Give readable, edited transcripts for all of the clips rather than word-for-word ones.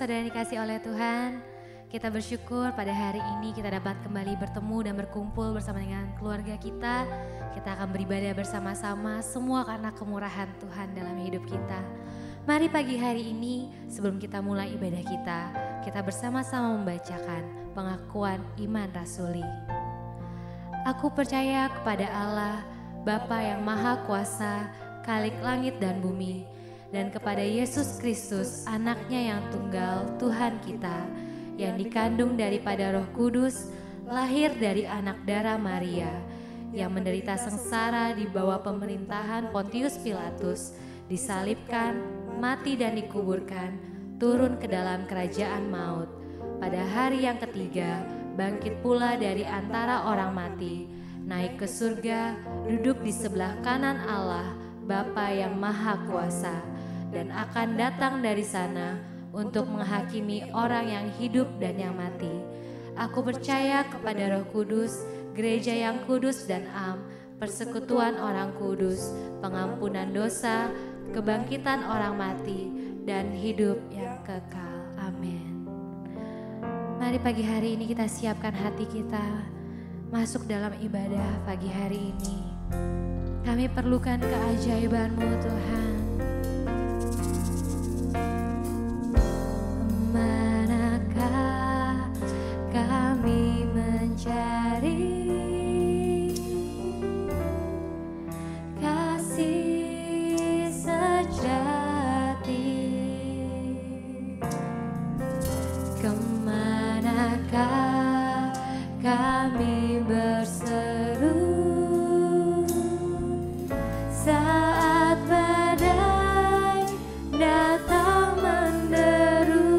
saudara yang dikasih oleh Tuhan, kita bersyukur pada hari ini kita dapat kembali bertemu dan berkumpul bersama dengan keluarga kita. Kita akan beribadah bersama-sama semua karena kemurahan Tuhan dalam hidup kita. Mari pagi hari ini sebelum kita mulai ibadah kita bersama-sama membacakan pengakuan iman rasuli. Aku percaya kepada Allah, Bapa yang Maha Kuasa, Khalik langit dan bumi, dan kepada Yesus Kristus, anaknya yang tunggal, Tuhan kita, yang dikandung daripada Roh Kudus, lahir dari anak darah Maria, yang menderita sengsara di bawah pemerintahan Pontius Pilatus, disalibkan, mati dan dikuburkan, turun ke dalam kerajaan maut. Pada hari yang ketiga, bangkit pula dari antara orang mati, naik ke surga, duduk di sebelah kanan Allah, Bapa yang Maha Kuasa, dan akan datang dari sana untuk menghakimi orang yang hidup dan yang mati. Aku percaya kepada Roh Kudus, gereja yang kudus dan am, persekutuan orang kudus, pengampunan dosa, kebangkitan orang mati, dan hidup yang kekal. Amin. Mari pagi hari ini kita siapkan hati kita masuk dalam ibadah pagi hari ini. Kami perlukan keajaiban-Mu Tuhan. Manakah kami mencari kasih sejati? Kemanakah kami berseru saat badai datang menderu?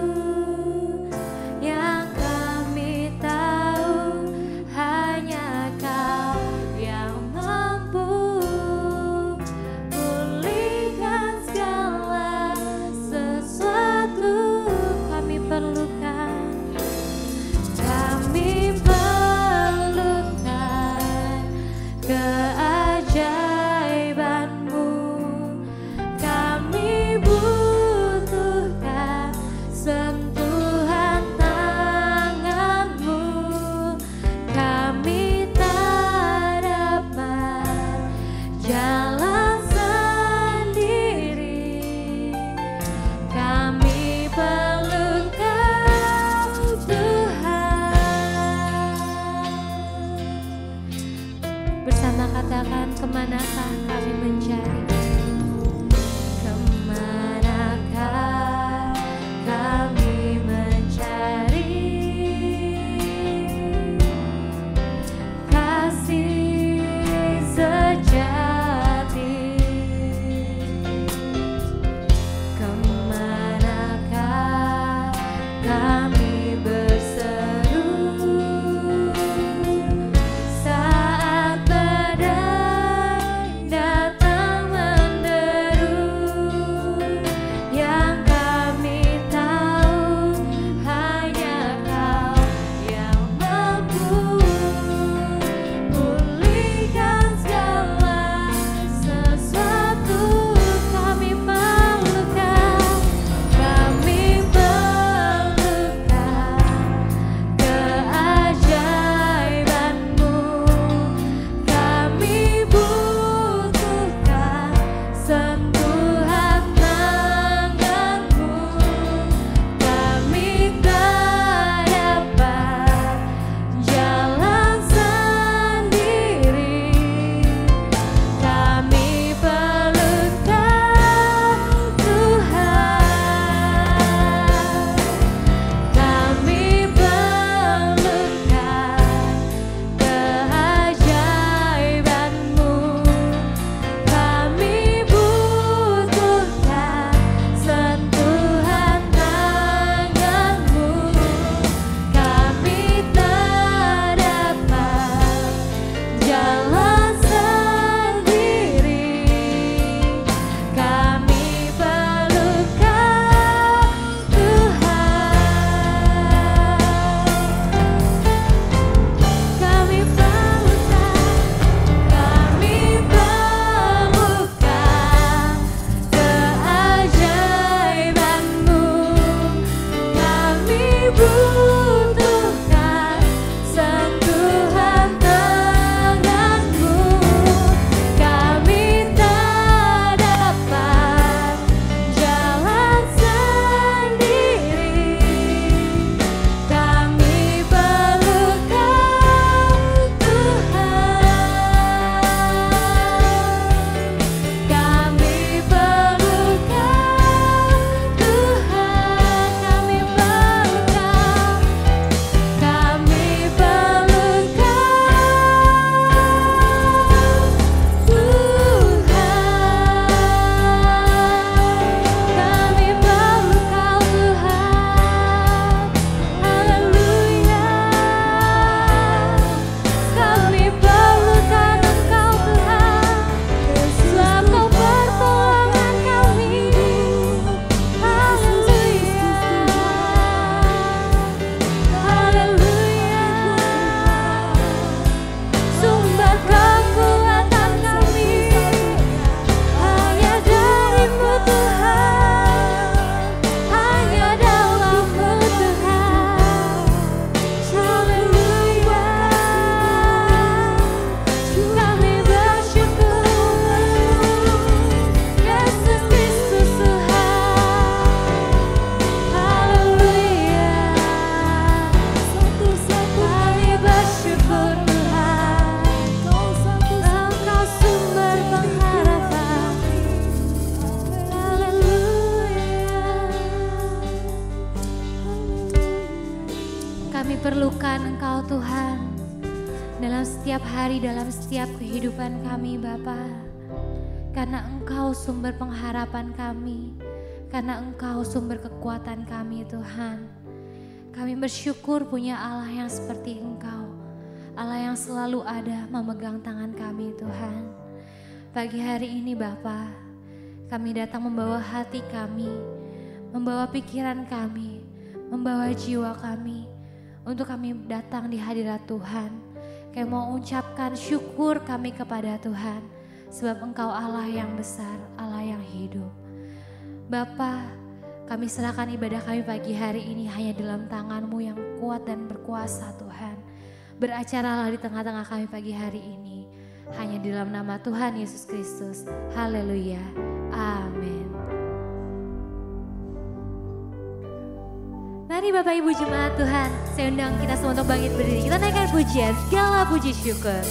Yang kami tahu hanya Kau yang mampu pulihkan segala sesuatu. Kami perlukan keajaiban-Mu. Kami butuhkan sentuhan tangan-Mu. Kami tak dapat jalan sendiri. Kami perlu Kau Tuhan. Bersama katakan, kemanakah kami mencari? Kemanakah kami mencari kasih sejati? Kemanakah kami berseru saat badai datang memerlukan Engkau Tuhan dalam setiap hari, dalam setiap kehidupan kami Bapa. Karena Engkau sumber pengharapan kami, karena Engkau sumber kekuatan kami Tuhan. Kami bersyukur punya Allah yang seperti Engkau, Allah yang selalu ada memegang tangan kami Tuhan. Pagi hari ini Bapa, kami datang membawa hati kami, membawa pikiran kami, membawa jiwa kami, untuk kami datang di hadirat Tuhan. Kami mau ucapkan syukur kami kepada Tuhan, sebab Engkau Allah yang besar, Allah yang hidup. Bapa, kami serahkan ibadah kami pagi hari ini hanya dalam tangan-Mu yang kuat dan berkuasa Tuhan. Beracaralah di tengah-tengah kami pagi hari ini, hanya di dalam nama Tuhan Yesus Kristus. Haleluya, amin. Mari Bapak Ibu Jemaat Tuhan, saya undang kita semua untuk bangkit berdiri. Kita naikkan pujian, segala puji syukur.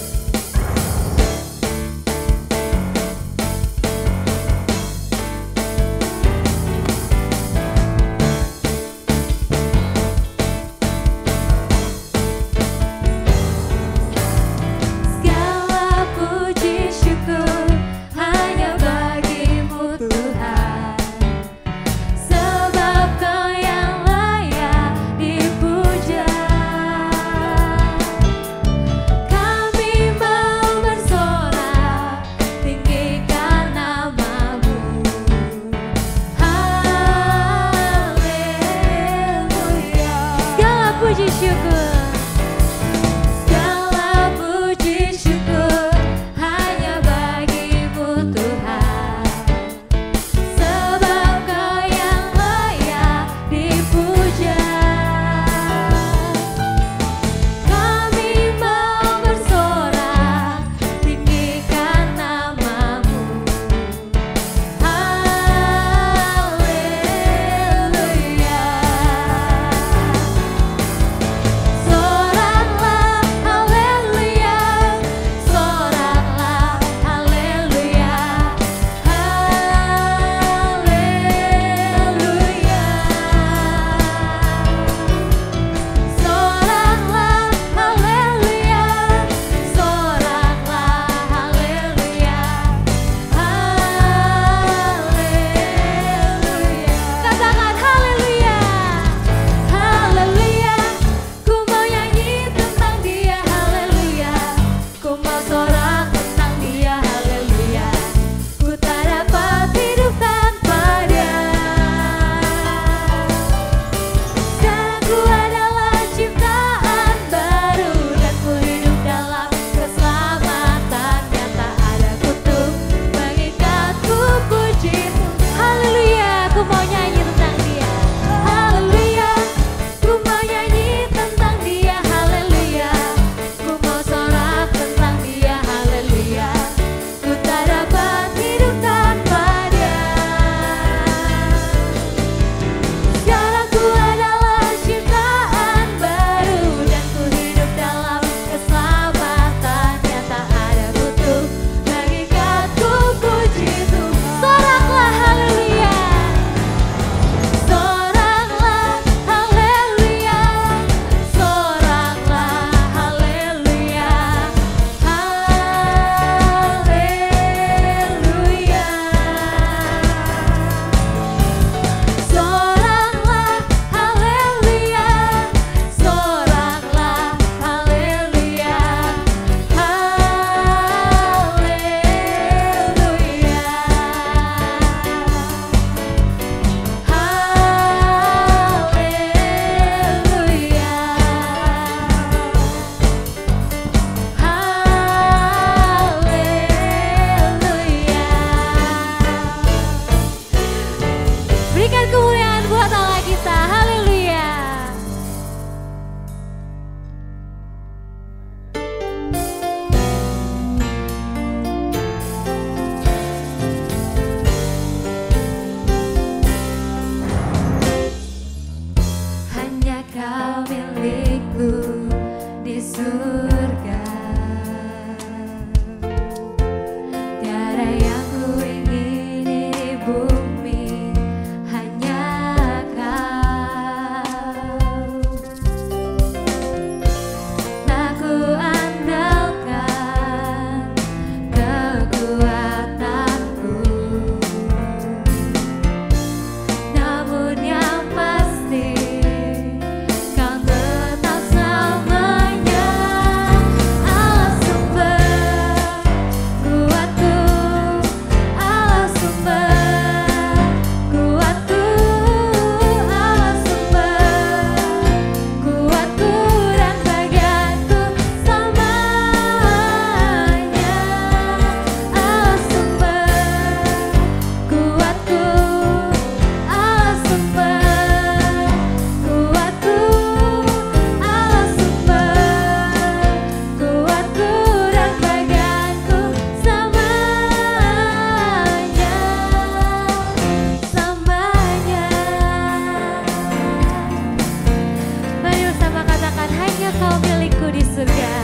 Kau milikku di surga,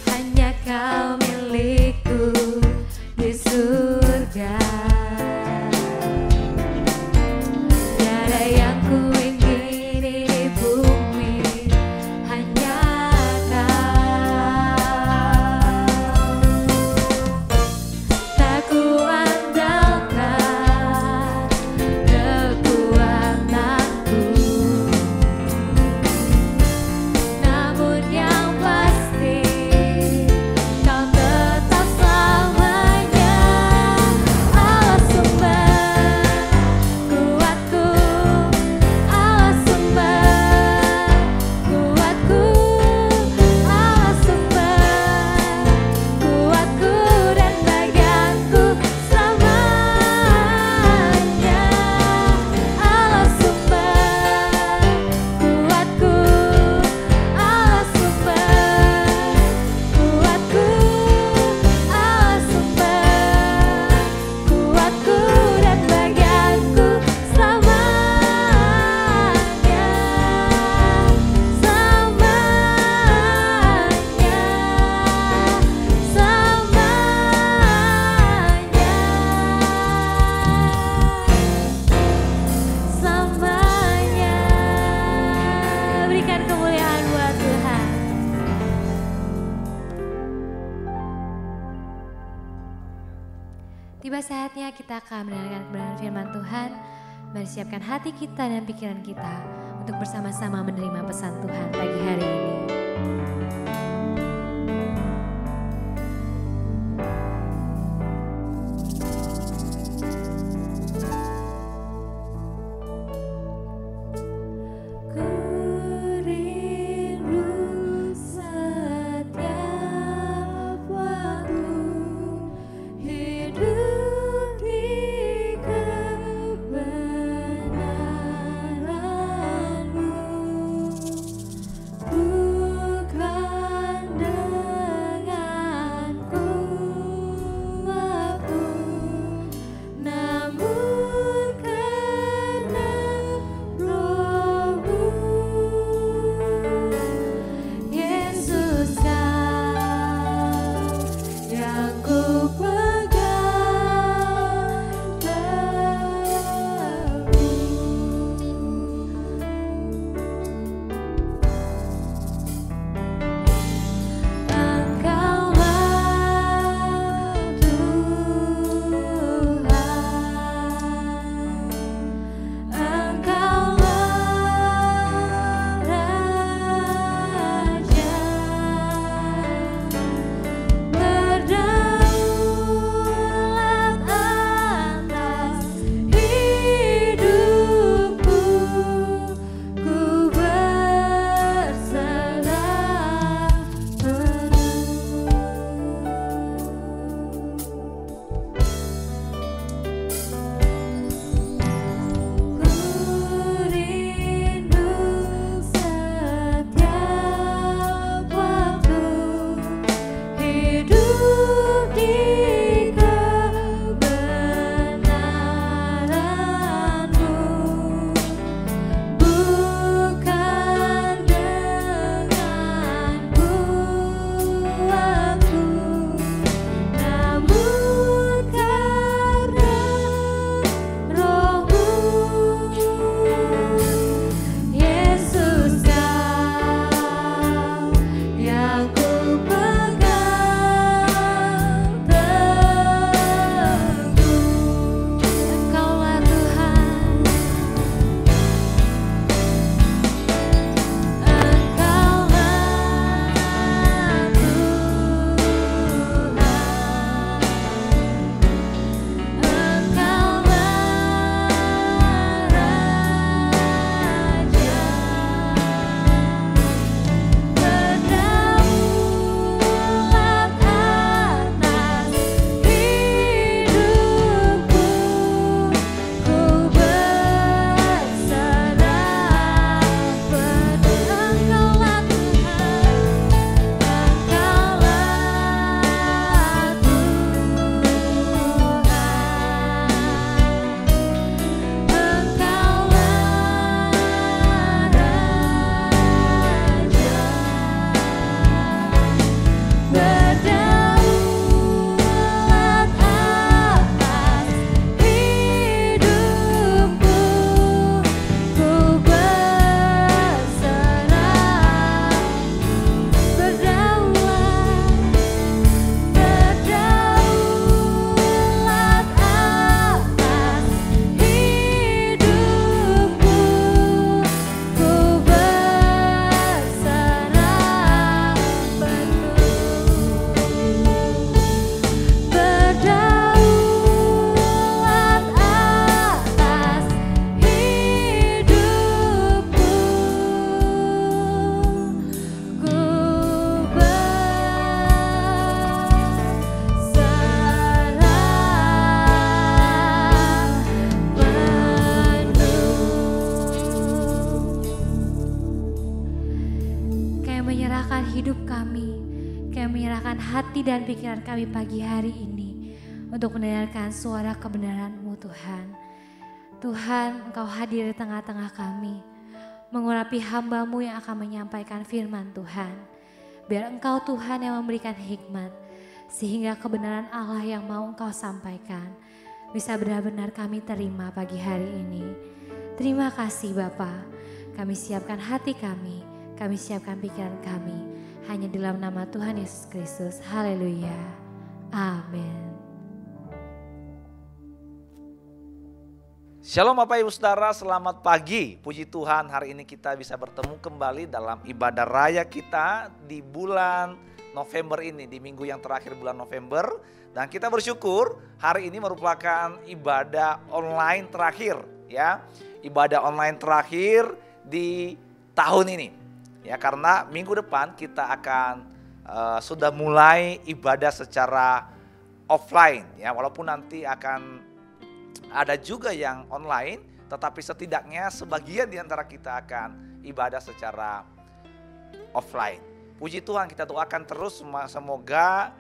hanya Kau milikku di surga. Tiada yang ku ingini di bumi, hanya Kau. Tak ku andalkan kekuatanku, namun yang pasti Kau tetap selamanya Allah sumber kuatku, Allah sumber kuatku, Allah sumber kuatku dan bagianku selamanya. Allah sumber kuatku, Allah sumber kuatku, Allah sumber kuatku dan bagianku selamanya, selamanya. Berikan kemuliaan buat Tuhan. Tiba saatnya kita akan mendengarkan kebenaran firman Tuhan. Mari siapkan hati kita dan pikiran kita untuk bersama-sama menerima pesan Tuhan pagi hari ini. Ku rindu setiap waktu hidup di kebenaran-Mu. Ku menyerahkan hidup kami, kami menyerahkan hati dan pikiran kami pagi hari ini untuk mendengarkan suara kebenaran-Mu Tuhan. Tuhan, Engkau hadir di tengah-tengah kami, mengurapi hamba-Mu yang akan menyampaikan firman Tuhan. Biar Engkau Tuhan yang memberikan hikmat, sehingga kebenaran Allah yang mau Engkau sampaikan bisa benar-benar kami terima pagi hari ini. Terima kasih Bapa, kami siapkan hati kami siapkan pikiran kami, hanya di dalam nama Tuhan Yesus Kristus. Haleluya. Amin. Shalom Bapak Ibu Saudara, selamat pagi. Puji Tuhan, hari ini kita bisa bertemu kembali dalam ibadah raya kita di bulan November ini, di minggu yang terakhir bulan November. Dan kita bersyukur hari ini merupakan ibadah online terakhir ya. Ibadah online terakhir di tahun ini. Ya, karena minggu depan kita akan sudah mulai ibadah secara offline ya, walaupun nanti akan ada juga yang online, tetapi setidaknya sebagian di antara kita akan ibadah secara offline. Puji Tuhan, kita doakan terus semoga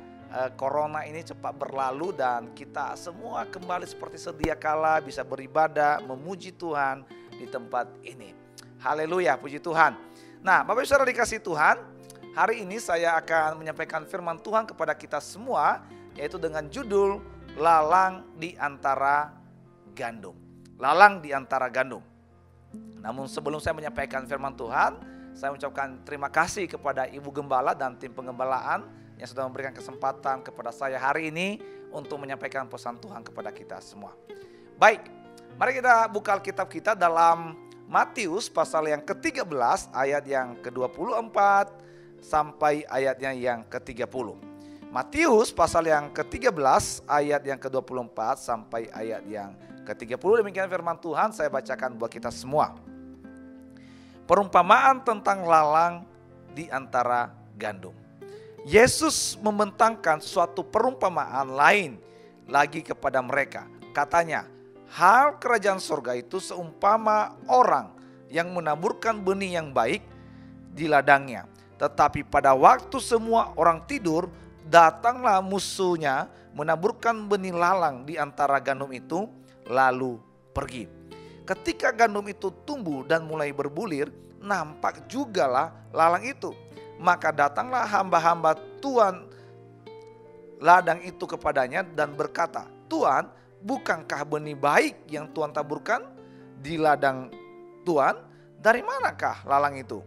corona ini cepat berlalu dan kita semua kembali seperti sedia kala bisa beribadah, memuji Tuhan di tempat ini. Haleluya, puji Tuhan. Nah, Bapak Ibu Saudara dikasih Tuhan, hari ini saya akan menyampaikan firman Tuhan kepada kita semua, yaitu dengan judul Lalang di Antara Gandum. Lalang di antara gandum. Namun sebelum saya menyampaikan firman Tuhan, saya mengucapkan terima kasih kepada Ibu Gembala dan tim pengembalaan yang sudah memberikan kesempatan kepada saya hari ini untuk menyampaikan pesan Tuhan kepada kita semua. Baik, mari kita buka Alkitab kita dalam Matius pasal yang ke-13 ayat yang ke-24 sampai ayatnya yang ke-30. Matius pasal yang ke-13 ayat yang ke-24 sampai ayat yang ke-30. Demikian firman Tuhan, saya bacakan buat kita semua. Perumpamaan tentang lalang di antara gandum. Yesus membentangkan suatu perumpamaan lain lagi kepada mereka. Katanya, hal kerajaan sorga itu seumpama orang yang menaburkan benih yang baik di ladangnya. Tetapi pada waktu semua orang tidur, datanglah musuhnya menaburkan benih lalang di antara gandum itu, lalu pergi. Ketika gandum itu tumbuh dan mulai berbulir, nampak jugalah lalang itu. Maka datanglah hamba-hamba Tuhan ladang itu kepadanya dan berkata, Tuhan, bukankah benih baik yang Tuhan taburkan di ladang Tuhan? Dari manakah lalang itu?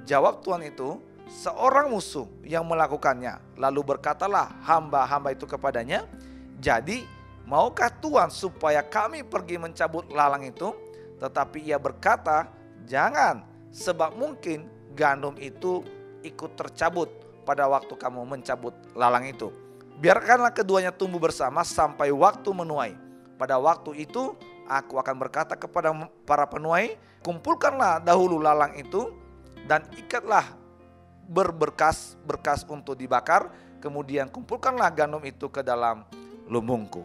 Jawab Tuhan itu, seorang musuh yang melakukannya. Lalu berkatalah hamba-hamba itu kepadanya, jadi maukah Tuhan supaya kami pergi mencabut lalang itu? Tetapi ia berkata, jangan, sebab mungkin gandum itu ikut tercabut pada waktu kamu mencabut lalang itu. Biarkanlah keduanya tumbuh bersama sampai waktu menuai. Pada waktu itu aku akan berkata kepada para penuai, kumpulkanlah dahulu lalang itu dan ikatlah berberkas-berkas untuk dibakar. Kemudian kumpulkanlah gandum itu ke dalam lumbungku.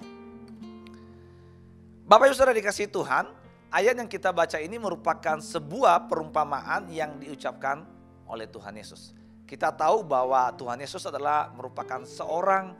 Bapak Ibu Saudara dikasihi Tuhan, ayat yang kita baca ini merupakan sebuah perumpamaan yang diucapkan oleh Tuhan Yesus. Kita tahu bahwa Tuhan Yesus adalah merupakan seorang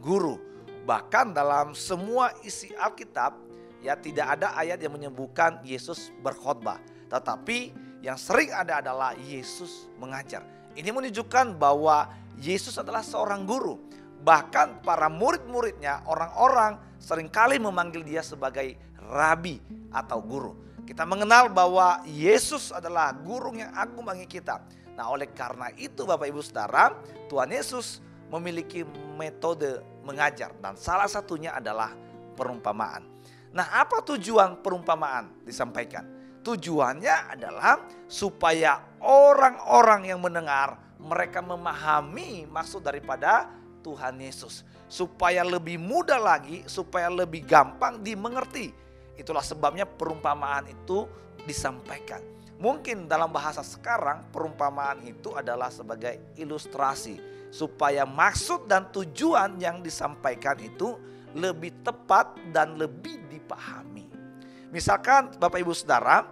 guru. Bahkan dalam semua isi Alkitab, ya tidak ada ayat yang menyebutkan Yesus berkhotbah. Tetapi yang sering ada adalah Yesus mengajar. Ini menunjukkan bahwa Yesus adalah seorang guru. Bahkan para murid-muridnya, orang-orang seringkali memanggil dia sebagai rabi atau guru. Kita mengenal bahwa Yesus adalah guru yang agung bagi kita. Nah, oleh karena itu Bapak Ibu Saudara, Tuhan Yesus memiliki metode mengajar dan salah satunya adalah perumpamaan. Nah, apa tujuan perumpamaan disampaikan? Tujuannya adalah supaya orang-orang yang mendengar mereka memahami maksud daripada Tuhan Yesus. Supaya lebih mudah lagi, supaya lebih gampang dimengerti. Itulah sebabnya perumpamaan itu disampaikan. Mungkin dalam bahasa sekarang perumpamaan itu adalah sebagai ilustrasi. Supaya maksud dan tujuan yang disampaikan itu lebih tepat dan lebih dipahami. Misalkan Bapak Ibu Saudara,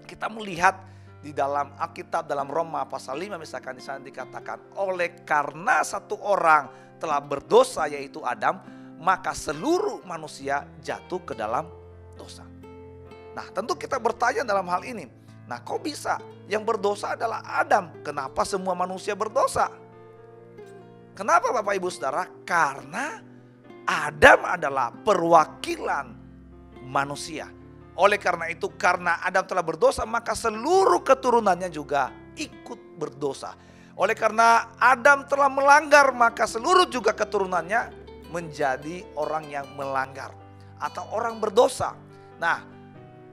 kita melihat di dalam Alkitab, dalam Roma pasal 5 misalkan di sana dikatakan, oleh karena satu orang telah berdosa yaitu Adam, maka seluruh manusia jatuh ke dalam dosa. Nah, tentu kita bertanya dalam hal ini, nah kok bisa yang berdosa adalah Adam? Kenapa semua manusia berdosa? Kenapa Bapak Ibu Saudara? Karena Adam adalah perwakilan manusia. Oleh karena itu, karena Adam telah berdosa, maka seluruh keturunannya juga ikut berdosa. Oleh karena Adam telah melanggar, maka seluruh juga keturunannya menjadi orang yang melanggar atau orang berdosa. Nah,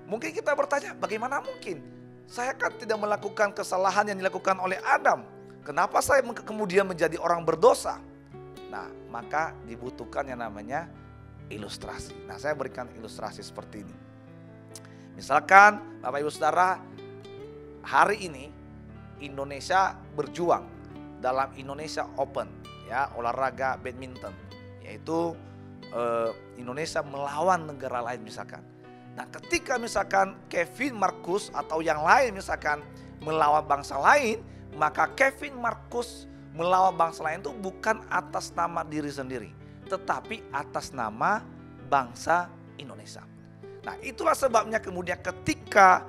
mungkin kita bertanya, bagaimana mungkin? Saya kan tidak melakukan kesalahan yang dilakukan oleh Adam. Kenapa saya kemudian menjadi orang berdosa? Nah, maka dibutuhkan yang namanya ilustrasi. Nah, saya berikan ilustrasi seperti ini. Misalkan Bapak Ibu Saudara, hari ini Indonesia berjuang dalam Indonesia Open, ya, olahraga badminton, yaitu Indonesia melawan negara lain misalkan. Nah, ketika misalkan Kevin Marcus atau yang lain misalkan melawan bangsa lain, maka Kevin Marcus melawan bangsa lain itu bukan atas nama diri sendiri, tetapi atas nama bangsa Indonesia. Nah, itulah sebabnya kemudian ketika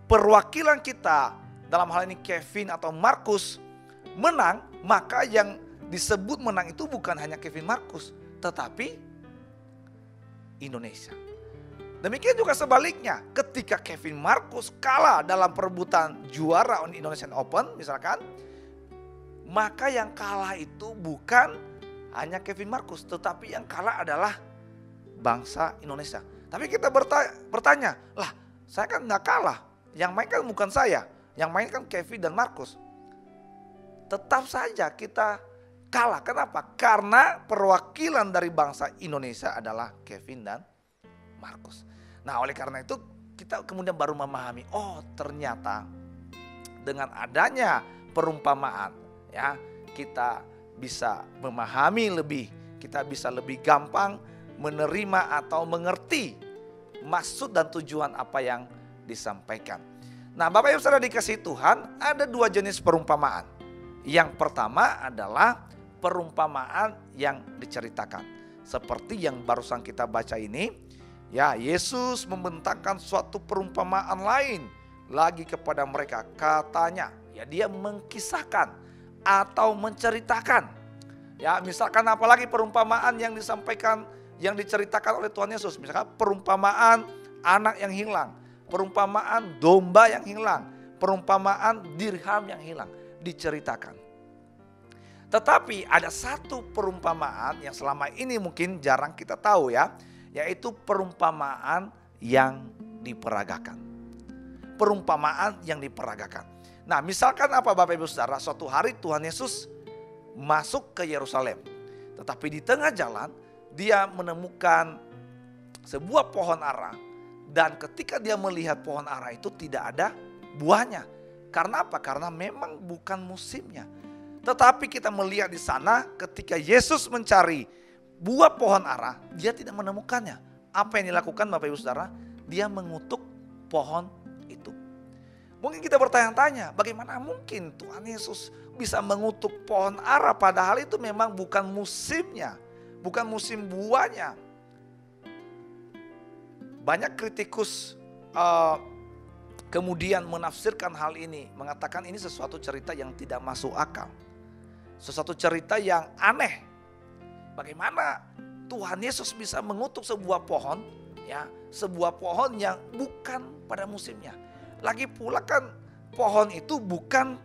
perwakilan kita, dalam hal ini Kevin atau Marcus, menang, maka yang disebut menang itu bukan hanya Kevin Marcus, tetapi Indonesia. Demikian juga sebaliknya, ketika Kevin Marcus kalah dalam perebutan juara Indonesian Open misalkan, maka yang kalah itu bukan hanya Kevin Marcus, tetapi yang kalah adalah bangsa Indonesia. Tapi kita bertanya, lah saya kan nggak kalah, yang main kan bukan saya, yang main kan Kevin dan Marcus. Tetap saja kita kalah, kenapa? Karena perwakilan dari bangsa Indonesia adalah Kevin dan Marcus. Nah, oleh karena itu kita kemudian baru memahami, oh ternyata dengan adanya perumpamaan, ya, kita bisa memahami lebih, kita bisa lebih gampang menerima atau mengerti maksud dan tujuan apa yang disampaikan. Nah, Bapak Ibu Saudara dikasihi Tuhan, ada dua jenis perumpamaan. Yang pertama adalah perumpamaan yang diceritakan. Seperti yang barusan kita baca ini, ya, Yesus membentangkan suatu perumpamaan lain lagi kepada mereka. Katanya, ya, dia mengkisahkan atau menceritakan. Ya, misalkan apalagi perumpamaan yang disampaikan, yang diceritakan oleh Tuhan Yesus. Misalkan perumpamaan anak yang hilang, perumpamaan domba yang hilang, perumpamaan dirham yang hilang, diceritakan. Tetapi ada satu perumpamaan yang selama ini mungkin jarang kita tahu, ya, yaitu perumpamaan yang diperagakan. Perumpamaan yang diperagakan. Nah, misalkan apa Bapak Ibu Saudara, suatu hari Tuhan Yesus masuk ke Yerusalem. Tetapi di tengah jalan dia menemukan sebuah pohon ara, dan ketika dia melihat pohon ara itu tidak ada buahnya. Karena apa? Karena memang bukan musimnya. Tetapi kita melihat di sana ketika Yesus mencari buah pohon ara, dia tidak menemukannya. Apa yang dilakukan Bapak Ibu Saudara? Dia mengutuk pohon itu. Mungkin kita bertanya-tanya, bagaimana mungkin Tuhan Yesus bisa mengutuk pohon ara padahal itu memang bukan musimnya, bukan musim buahnya. Banyak kritikus kemudian menafsirkan hal ini, mengatakan ini sesuatu cerita yang tidak masuk akal. Sesuatu cerita yang aneh. Bagaimana Tuhan Yesus bisa mengutuk sebuah pohon, ya, sebuah pohon yang bukan pada musimnya. Lagi pula kan pohon itu bukan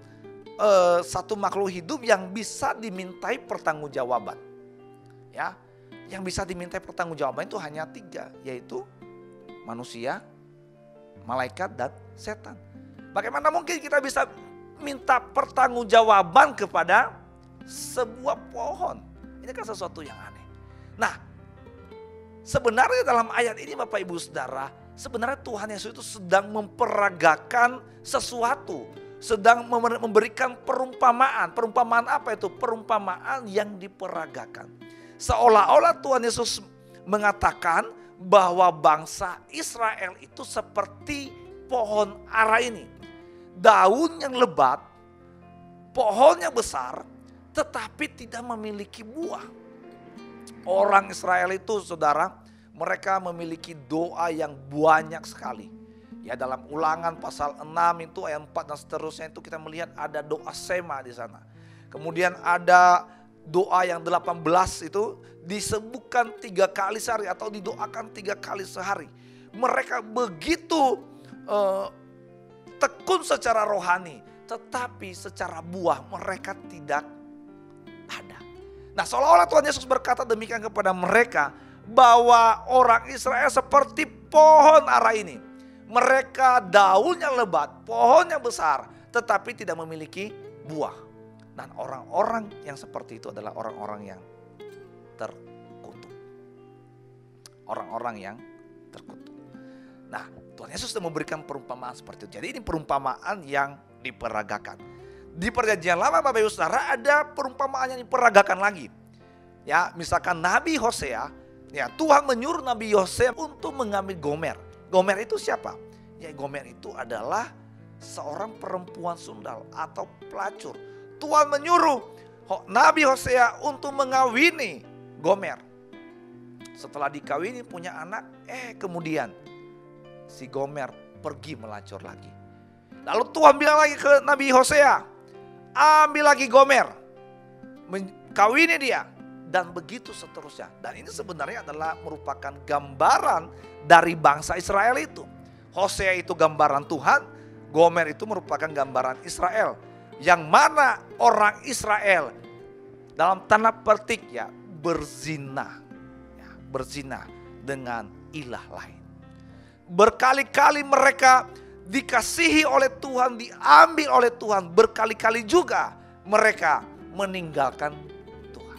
satu makhluk hidup yang bisa dimintai pertanggungjawaban. Ya, yang bisa dimintai pertanggungjawaban itu hanya 3, yaitu manusia, malaikat, dan setan. Bagaimana mungkin kita bisa minta pertanggungjawaban kepada sebuah pohon? Ini kan sesuatu yang aneh. Nah, sebenarnya dalam ayat ini Bapak Ibu Saudara, sebenarnya Tuhan Yesus itu sedang memperagakan sesuatu, sedang memberikan perumpamaan. Perumpamaan apa itu? Perumpamaan yang diperagakan. Seolah-olah Tuhan Yesus mengatakan bahwa bangsa Israel itu seperti pohon ara ini. daun yang lebat, pohonnya besar, tetapi tidak memiliki buah. Orang Israel itu, saudara, mereka memiliki doa yang banyak sekali. Ya, dalam Ulangan pasal 6 itu ayat 4 dan seterusnya itu kita melihat ada doa sema di sana. Kemudian ada doa yang 18 itu disebutkan 3 kali sehari atau didoakan 3 kali sehari. Mereka begitu tekun secara rohani, tetapi secara buah mereka tidak ada. Nah, seolah-olah Tuhan Yesus berkata demikian kepada mereka, bahwa orang Israel seperti pohon ara ini. Mereka daunnya lebat, pohonnya besar, tetapi tidak memiliki buah. Dan orang-orang yang seperti itu adalah orang-orang yang terkutuk. Orang-orang yang terkutuk. Nah, Tuhan Yesus sudah memberikan perumpamaan seperti itu. Jadi ini perumpamaan yang diperagakan. Di perjanjian lama Bapak Ibu Saudara ada perumpamaan yang diperagakan lagi. Ya, misalkan Nabi Hosea, ya Tuhan menyuruh Nabi Hosea untuk mengambil Gomer. Gomer itu siapa? Ya, Gomer itu adalah seorang perempuan sundal atau pelacur. Tuhan menyuruh Nabi Hosea untuk mengawini Gomer. Setelah dikawini punya anak, kemudian si Gomer pergi melacur lagi. Lalu Tuhan bilang lagi ke Nabi Hosea, ambil lagi Gomer, kawini dia. Dan begitu seterusnya. Dan ini sebenarnya adalah merupakan gambaran dari bangsa Israel itu. Hosea itu gambaran Tuhan, Gomer itu merupakan gambaran Israel. Yang mana orang Israel dalam tanda petik ya berzina. Ya, berzina dengan ilah lain. Berkali-kali mereka dikasihi oleh Tuhan, diambil oleh Tuhan. Berkali-kali juga mereka meninggalkan Tuhan.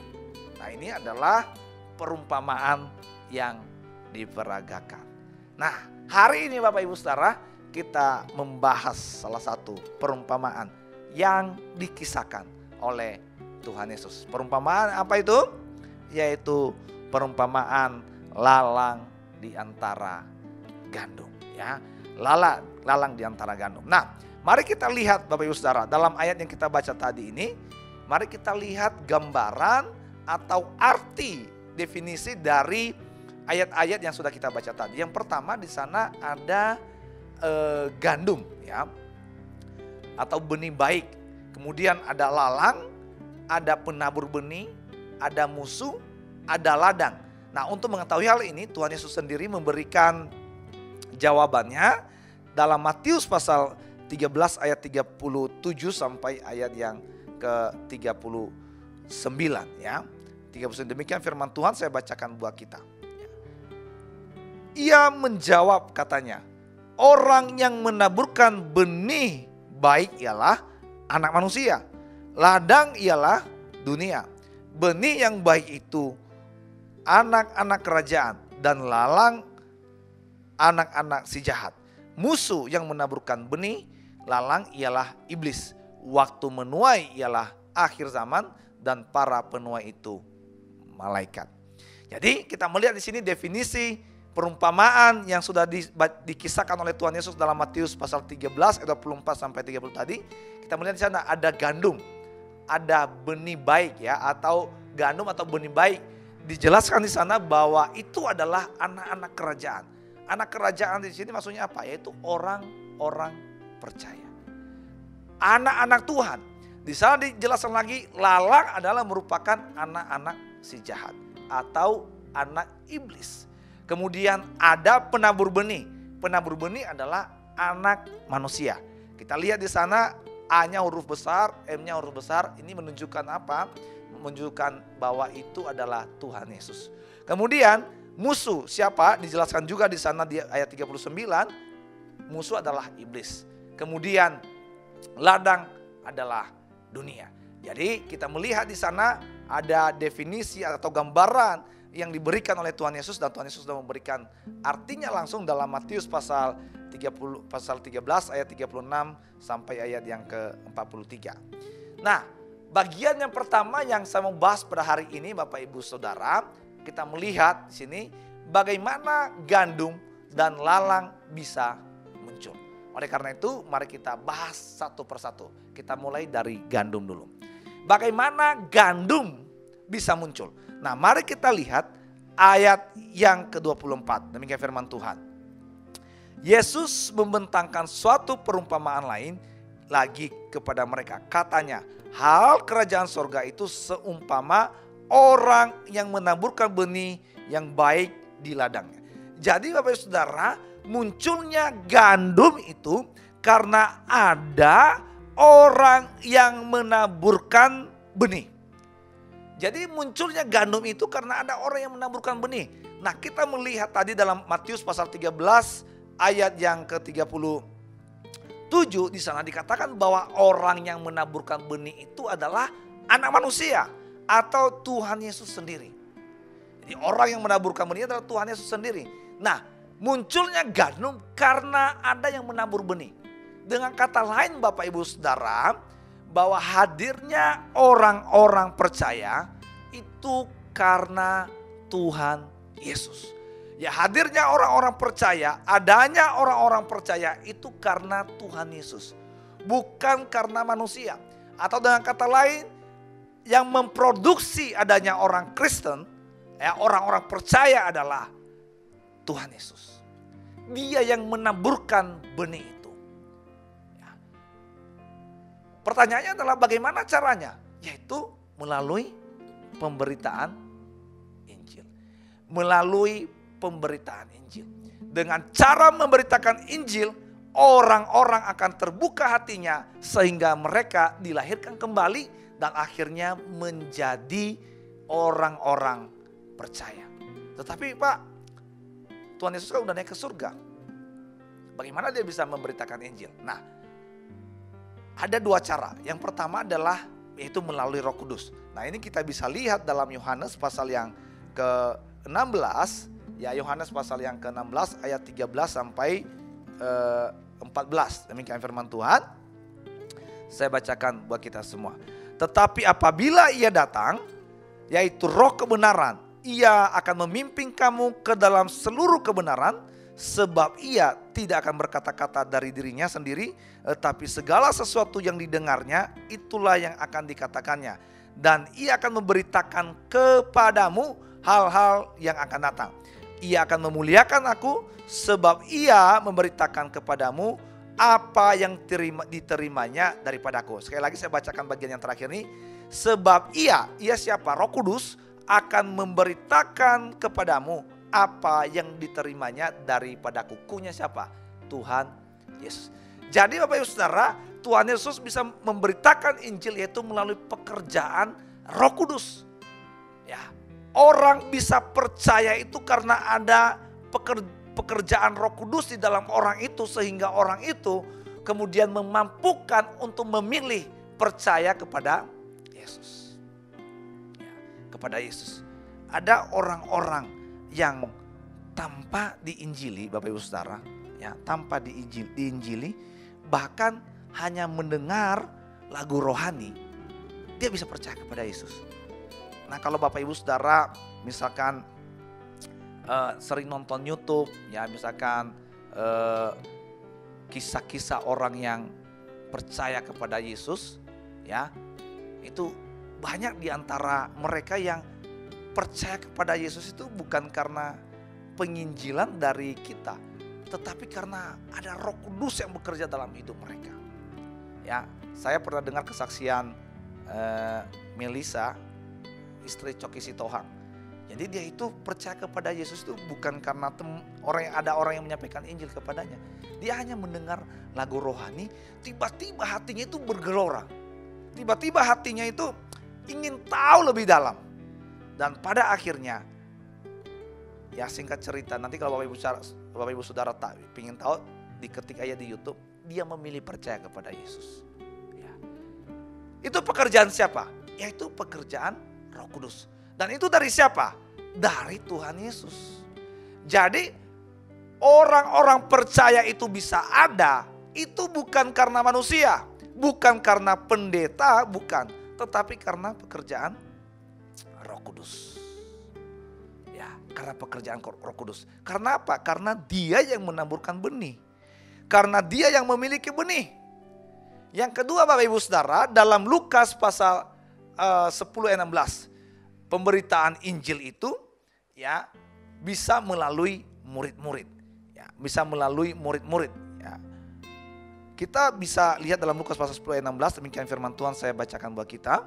Nah, ini adalah perumpamaan yang diperagakan. Nah, hari ini Bapak Ibu Saudara, kita membahas salah satu perumpamaan yang dikisahkan oleh Tuhan Yesus. Perumpamaan apa itu? Yaitu perumpamaan lalang di antara gandum, ya. Lalang di antara gandum. Nah, mari kita lihat Bapak Ibu Saudara, dalam ayat yang kita baca tadi ini, mari kita lihat gambaran atau arti definisi dari ayat-ayat yang sudah kita baca tadi. Yang pertama di sana ada gandum, ya, atau benih baik. Kemudian ada lalang, ada penabur benih, ada musuh, ada ladang. Nah, untuk mengetahui hal ini Tuhan Yesus sendiri memberikan jawabannya dalam Matius pasal 13 ayat 37 sampai ayat yang ke-39, ya. 39, demikian firman Tuhan, saya bacakan buat kita. Ia menjawab katanya, orang yang menaburkan benih baik ialah anak manusia, ladang ialah dunia. Benih yang baik itu anak-anak kerajaan, dan lalang anak-anak si jahat. Musuh yang menaburkan benih, lalang ialah iblis. Waktu menuai ialah akhir zaman, dan para penuai itu malaikat. Jadi kita melihat di sini definisi perumpamaan yang sudah dikisahkan oleh Tuhan Yesus dalam Matius pasal 13 ayat 24 sampai 30 tadi. Kita melihat di sana ada gandum, ada benih baik, ya, atau gandum atau benih baik. Dijelaskan di sana bahwa itu adalah anak-anak kerajaan. Anak kerajaan di sini maksudnya apa? Yaitu orang-orang percaya. Anak-anak Tuhan. Di sana dijelaskan lagi, lalang adalah merupakan anak-anak si jahat atau anak iblis. Kemudian ada penabur benih. Penabur benih adalah anak manusia. Kita lihat di sana A-nya huruf besar, M-nya huruf besar. Ini menunjukkan apa? Menunjukkan bahwa itu adalah Tuhan Yesus. Kemudian musuh siapa? Dijelaskan juga di sana di ayat 39. Musuh adalah iblis. Kemudian ladang adalah dunia. Jadi kita melihat di sana ada definisi atau gambaran yang diberikan oleh Tuhan Yesus, dan Tuhan Yesus sudah memberikan artinya langsung dalam Matius pasal 13 ayat 36 sampai ayat yang ke-43. Nah, bagian yang pertama yang saya mau bahas pada hari ini Bapak Ibu Saudara, kita melihat di sini bagaimana gandum dan lalang bisa muncul. Oleh karena itu mari kita bahas satu persatu. Kita mulai dari gandum dulu. Bagaimana gandum bisa muncul? Nah, mari kita lihat ayat yang ke-24. Demikian firman Tuhan. Yesus membentangkan suatu perumpamaan lain lagi kepada mereka. Katanya, hal kerajaan sorga itu seumpama orang yang menaburkan benih yang baik di ladangnya. Jadi Bapak Ibu Saudara, munculnya gandum itu karena ada orang yang menaburkan benih. Jadi munculnya gandum itu karena ada orang yang menaburkan benih. Nah, kita melihat tadi dalam Matius pasal 13 ayat yang ke-37 di sana dikatakan bahwa orang yang menaburkan benih itu adalah anak manusia atau Tuhan Yesus sendiri. Jadi orang yang menaburkan benih adalah Tuhan Yesus sendiri. Nah, munculnya gandum karena ada yang menabur benih. Dengan kata lain Bapak Ibu Saudara, bahwa hadirnya orang-orang percaya itu karena Tuhan Yesus. Ya, hadirnya orang-orang percaya, adanya orang-orang percaya itu karena Tuhan Yesus. Bukan karena manusia. Atau dengan kata lain, yang memproduksi adanya orang Kristen, ya, orang-orang percaya adalah Tuhan Yesus. Dia yang menaburkan benih itu. Ya. Pertanyaannya adalah bagaimana caranya? Yaitu melalui pemberitaan Injil. Melalui pemberitaan Injil. Dengan cara memberitakan Injil, orang-orang akan terbuka hatinya sehingga mereka dilahirkan kembali dan akhirnya menjadi orang-orang percaya. Tetapi Pak, Tuhan Yesus kan udah naik ke surga. Bagaimana dia bisa memberitakan Injil? Nah, ada dua cara. Yang pertama adalah yaitu melalui Roh Kudus. Nah, ini kita bisa lihat dalam Yohanes pasal yang ke-16. Ya, Yohanes pasal yang ke-16 ayat 13 sampai 14. Demikian firman Tuhan. Saya bacakan buat kita semua. Tetapi apabila ia datang, yaitu Roh kebenaran, ia akan memimpin kamu ke dalam seluruh kebenaran, sebab ia tidak akan berkata-kata dari dirinya sendiri, tetapi segala sesuatu yang didengarnya itulah yang akan dikatakannya, dan ia akan memberitakan kepadamu hal-hal yang akan datang. Ia akan memuliakan aku, sebab ia memberitakan kepadamu apa yang diterimanya daripadaku. Sekali lagi saya bacakan bagian yang terakhir ini. Sebab ia siapa? Roh Kudus akan memberitakan kepadamu apa yang diterimanya daripadaku. Kunya siapa? Tuhan Yesus. Jadi Bapak Ibu Saudara, Tuhan Yesus bisa memberitakan Injil yaitu melalui pekerjaan Roh Kudus. Ya, orang bisa percaya itu karena ada pekerjaan Roh Kudus di dalam orang itu, sehingga orang itu kemudian memampukan untuk memilih percaya kepada Yesus. Ya, kepada Yesus. Ada orang-orang yang tanpa diinjili, Bapak Ibu Saudara, ya, tanpa diinjili, bahkan hanya mendengar lagu rohani, dia bisa percaya kepada Yesus. Nah, kalau Bapak Ibu Saudara misalkan sering nonton YouTube, ya, misalkan kisah-kisah orang yang percaya kepada Yesus, ya, itu banyak di antara mereka yang percaya kepada Yesus itu bukan karena penginjilan dari kita, tetapi karena ada Roh Kudus yang bekerja dalam hidup mereka. Ya, saya pernah dengar kesaksian Melisa, istri Coki Sitohang. Jadi dia itu percaya kepada Yesus itu bukan karena ada orang yang menyampaikan Injil kepadanya. Dia hanya mendengar lagu rohani, tiba-tiba hatinya itu bergelora. Tiba-tiba hatinya itu ingin tahu lebih dalam. Dan pada akhirnya, ya singkat cerita, nanti kalau Bapak Ibu Saudara tak ingin tahu, diketik aja di YouTube, dia memilih percaya kepada Yesus. Ya. Itu pekerjaan siapa? Yaitu pekerjaan Roh Kudus. Dan itu dari siapa? Dari Tuhan Yesus. Jadi orang-orang percaya itu bisa ada, itu bukan karena manusia, bukan karena pendeta, bukan, tetapi karena pekerjaan Roh Kudus. Ya, karena pekerjaan Roh Kudus. Karena apa? Karena dia yang menaburkan benih. karena dia yang memiliki benih. Yang kedua Bapak Ibu Saudara, dalam Lukas pasal 10 ayat 16, pemberitaan Injil itu ya bisa melalui murid-murid, ya, bisa melalui murid-murid. Ya. Kita bisa lihat dalam Lukas pasal 10 ayat 16, demikian firman Tuhan, saya bacakan buat kita.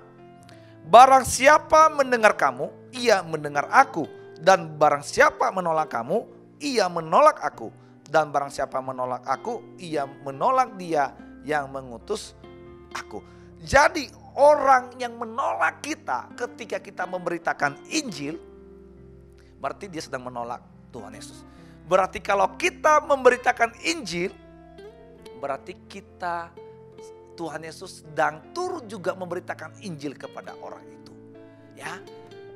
Barang siapa mendengar kamu, ia mendengar aku. Dan barang siapa menolak kamu, ia menolak aku. Dan barang siapa menolak aku, ia menolak dia yang mengutus aku. Jadi orang yang menolak kita ketika kita memberitakan Injil, berarti dia sedang menolak Tuhan Yesus. Berarti kalau kita memberitakan Injil, berarti kita, Tuhan Yesus sedang turut juga memberitakan Injil kepada orang itu. Ya,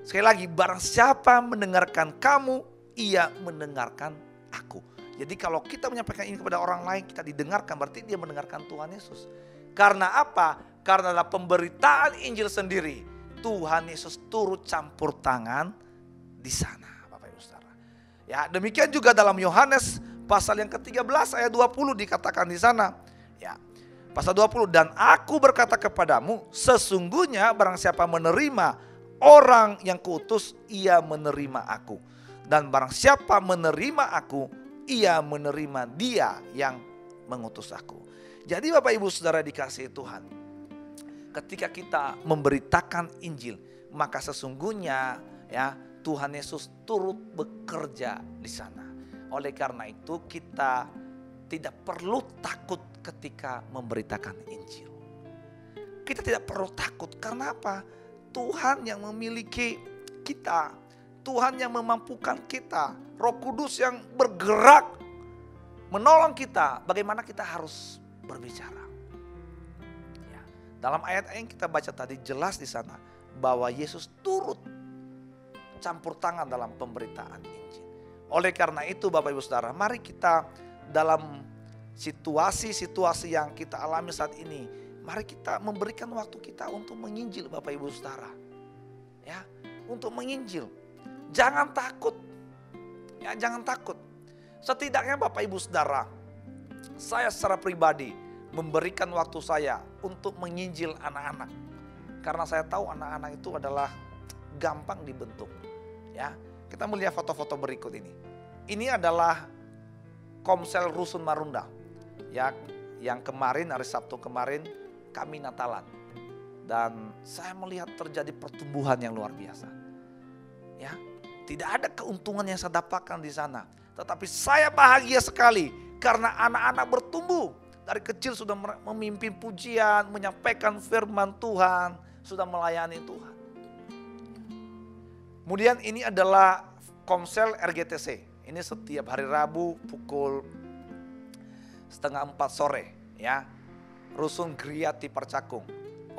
sekali lagi, barang siapa mendengarkan kamu, ia mendengarkan aku. Jadi kalau kita menyampaikan ini kepada orang lain, kita didengarkan, berarti dia mendengarkan Tuhan Yesus. Karena apa? Karena dalam pemberitaan Injil sendiri, Tuhan Yesus turut campur tangan di sana, Bapak Ibu Saudara. Ya, demikian juga dalam Yohanes pasal yang ke-13 ayat 20 dikatakan di sana. Ya, pasal 20, dan aku berkata kepadamu, sesungguhnya barang siapa menerima orang yang kuutus, ia menerima aku. Dan barang siapa menerima aku, ia menerima dia yang mengutus aku. Jadi Bapak Ibu Saudara dikasihi Tuhan, ketika kita memberitakan Injil, maka sesungguhnya ya Tuhan Yesus turut bekerja di sana. Oleh karena itu kita tidak perlu takut ketika memberitakan Injil. Kita tidak perlu takut, karena apa? Tuhan yang memiliki kita, Tuhan yang memampukan kita, Roh Kudus yang bergerak menolong kita. Bagaimana kita harus berbicara? Ya, dalam ayat yang kita baca tadi jelas di sana bahwa Yesus turut campur tangan dalam pemberitaan Injil. Oleh karena itu Bapak Ibu Saudara, mari kita dalam situasi-situasi yang kita alami saat ini, mari kita memberikan waktu kita untuk menginjil Bapak Ibu Saudara. Ya, untuk menginjil. Jangan takut. Ya, jangan takut. Setidaknya Bapak Ibu Saudara, saya secara pribadi memberikan waktu saya untuk menginjil anak-anak. Karena saya tahu anak-anak itu adalah gampang dibentuk. Ya, kita melihat foto-foto berikut ini. Ini adalah Komsel Rusun Marunda. Ya, yang kemarin hari Sabtu kemarin kami Natalan. Dan saya melihat terjadi pertumbuhan yang luar biasa. Ya, tidak ada keuntungan yang saya dapatkan di sana. Tetapi saya bahagia sekali karena anak-anak bertumbuh. Dari kecil sudah memimpin pujian, menyampaikan firman Tuhan, sudah melayani Tuhan. Kemudian ini adalah Komsel RGTC. Ini setiap hari Rabu pukul 3:30 sore, ya. Rusun Griati Percakung.